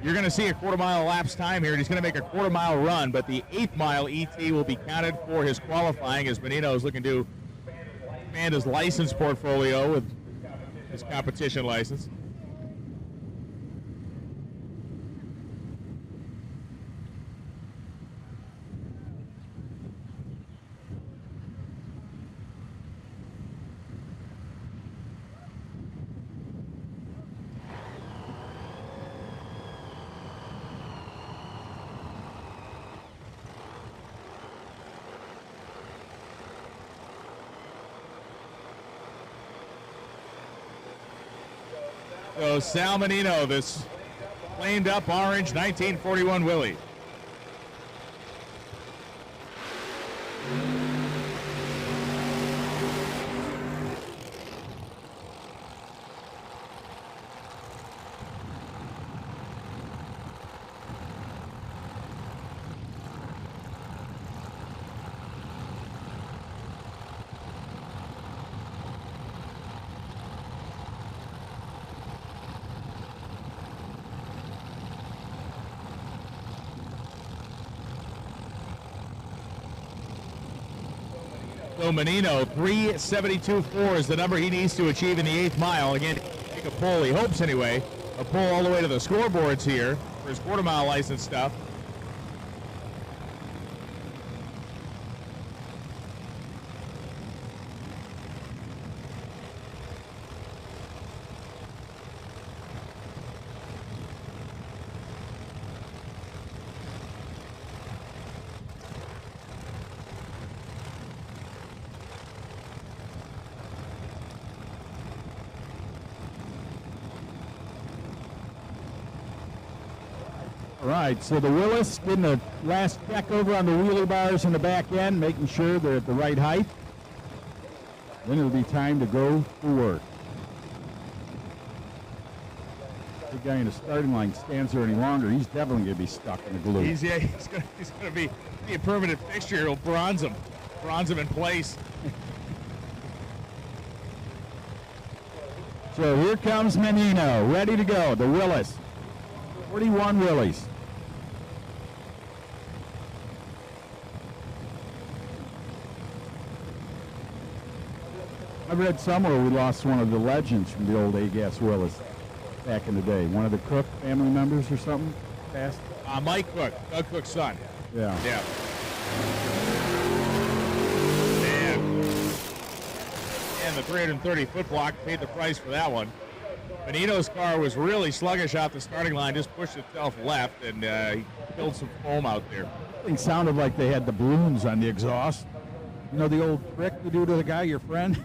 [SPEAKER 1] You're going to see a quarter-mile elapsed time here, and he's going to make a quarter-mile run, but the 8th-mile ET will be counted for his qualifying as Menino is looking to expand his license portfolio with his competition license. So Sal Menino, this flamed up orange 1941 Willie. So Menino, 3:72.4 is the number he needs to achieve in the 8th mile. Again, take a pull, he hopes anyway, a pull all the way to the scoreboards here for his quarter-mile license stuff.
[SPEAKER 2] All right, so the Willis getting the last check over on the wheelie bars in the back end, making sure they're at the right height. Then it'll be time to go for work. The guy in the starting line stands there any longer, he's definitely going to be stuck in the glue.
[SPEAKER 1] He's going to be a permanent fixture. He'll bronze him in place.
[SPEAKER 2] So here comes Menino, ready to go, the Willis. 41 Willies. I read somewhere we lost one of the legends from the old A-Gas Willis back in the day. One of the Cook family members or something passed.
[SPEAKER 1] Mike Cook, Doug Cook's son.
[SPEAKER 2] Yeah.
[SPEAKER 1] Yeah. And the 330-foot block paid the price for that one. Menino's car was really sluggish out the starting line, just pushed itself left, and he killed some foam out there.
[SPEAKER 2] Thing sounded like they had the balloons on the exhaust. You know the old trick you do to the guy, your friend?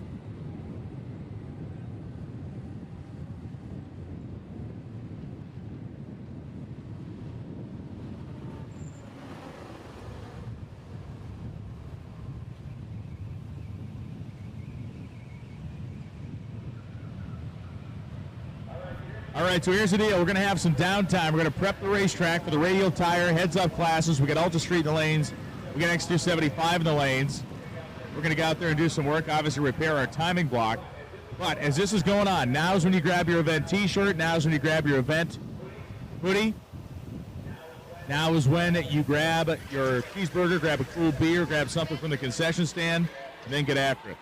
[SPEAKER 1] All right, so here's the deal. We're going to have some downtime. We're going to prep the racetrack for the radial tire, heads-up classes. We got Ultra Street in the lanes. We got X275 in the lanes. We're going to go out there and do some work, obviously repair our timing block. But as this is going on, now's when you grab your event T-shirt. Now's when you grab your event hoodie. Now is when you grab your cheeseburger, grab a cool beer, grab something from the concession stand, and then get after it.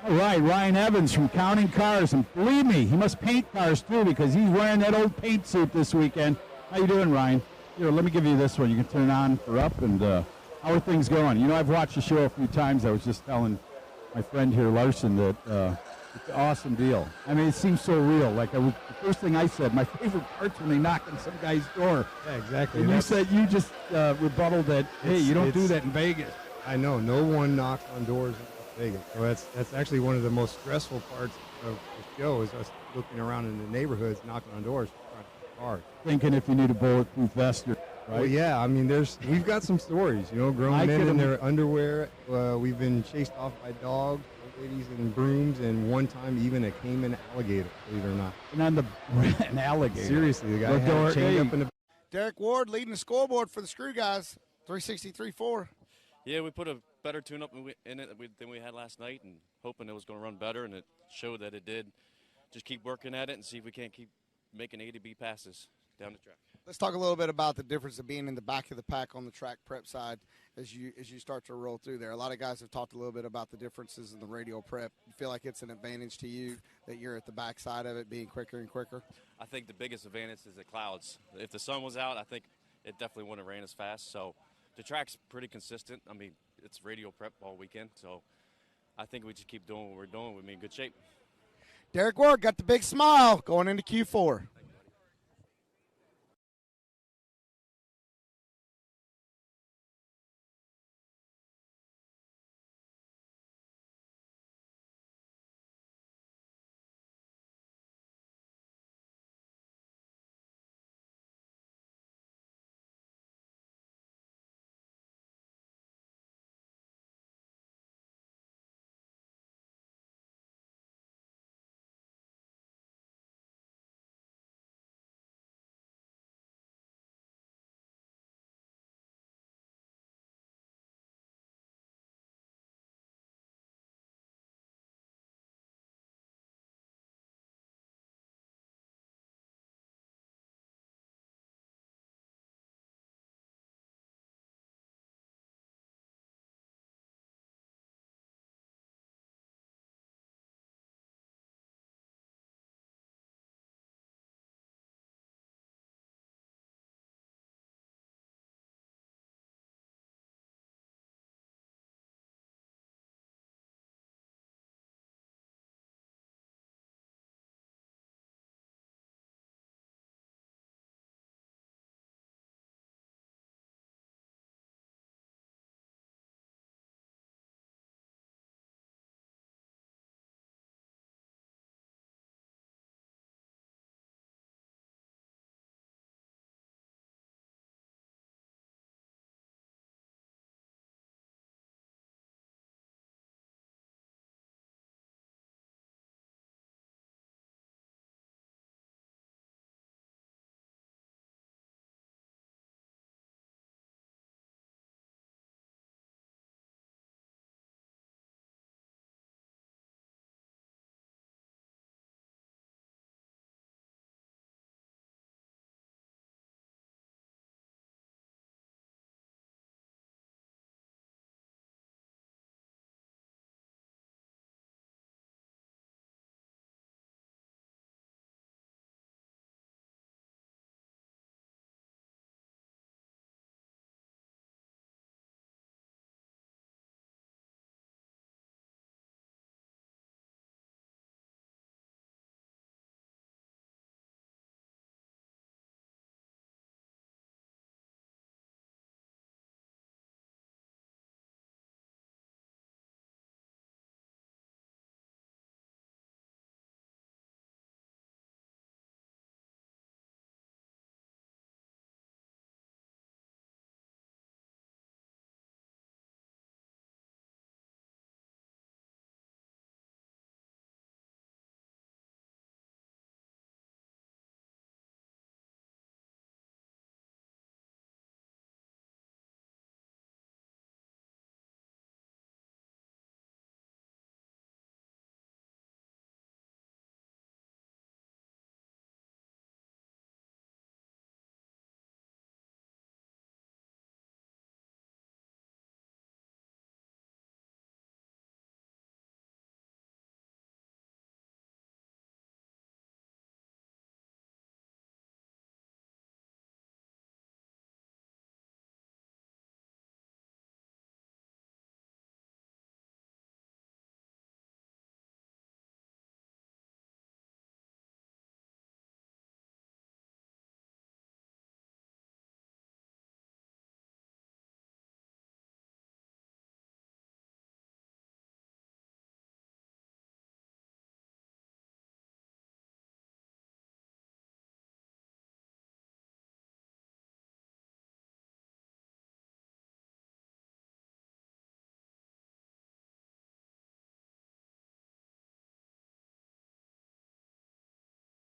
[SPEAKER 2] All right, Ryan Evans from Counting Cars, and believe me, he must paint cars too because he's wearing that old paint suit this weekend. How you doing, Ryan? Here, let me give you this one. You can turn it on for up, and how are things going? You know, I've watched the show a few times. I was just telling my friend here, Larson, that it's an awesome deal. I mean, it seems so real. Like the first thing I said, my favorite part's when they knock on some guy's door.
[SPEAKER 12] Yeah, exactly.
[SPEAKER 2] And you said you just rebutted that, hey, you don't do that in Vegas.
[SPEAKER 12] I know. No one knocks on doors in Vegas. So that's actually one of the most stressful parts of the show is us looking around in the neighborhoods, knocking on doors, trying to get cars.
[SPEAKER 2] Thinking if you need a bulletproof vest, right?
[SPEAKER 12] Well, yeah. I mean, we've got some stories. You know, grown men in their underwear. We've been chased off by dogs, old ladies in brooms, and one time even a Cayman alligator. Believe it or not.
[SPEAKER 2] And on an alligator.
[SPEAKER 12] Seriously, the guy had chained up in the.
[SPEAKER 7] Derek Ward leading the scoreboard for the Screw Guys, 363.4.
[SPEAKER 13] Yeah, we put a better tune-up in it than we had last night, and hoping it was going to run better, and it showed that it did. Just keep working at it and see if we can't keep making A to B passes down the track.
[SPEAKER 7] Let's talk a little bit about the difference of being in the back of the pack on the track prep side as you start to roll through there. A lot of guys have talked a little bit about the differences in the radial prep. You feel like it's an advantage to you that you're at the back side of it, being quicker and quicker?
[SPEAKER 13] I think the biggest advantage is the clouds. If the sun was out, I think it definitely wouldn't have ran as fast. So the track's pretty consistent. I mean, it's radial prep all weekend, so I think we just keep doing what we're doing. We'll be in good shape.
[SPEAKER 7] Derek Ward got the big smile going into Q4.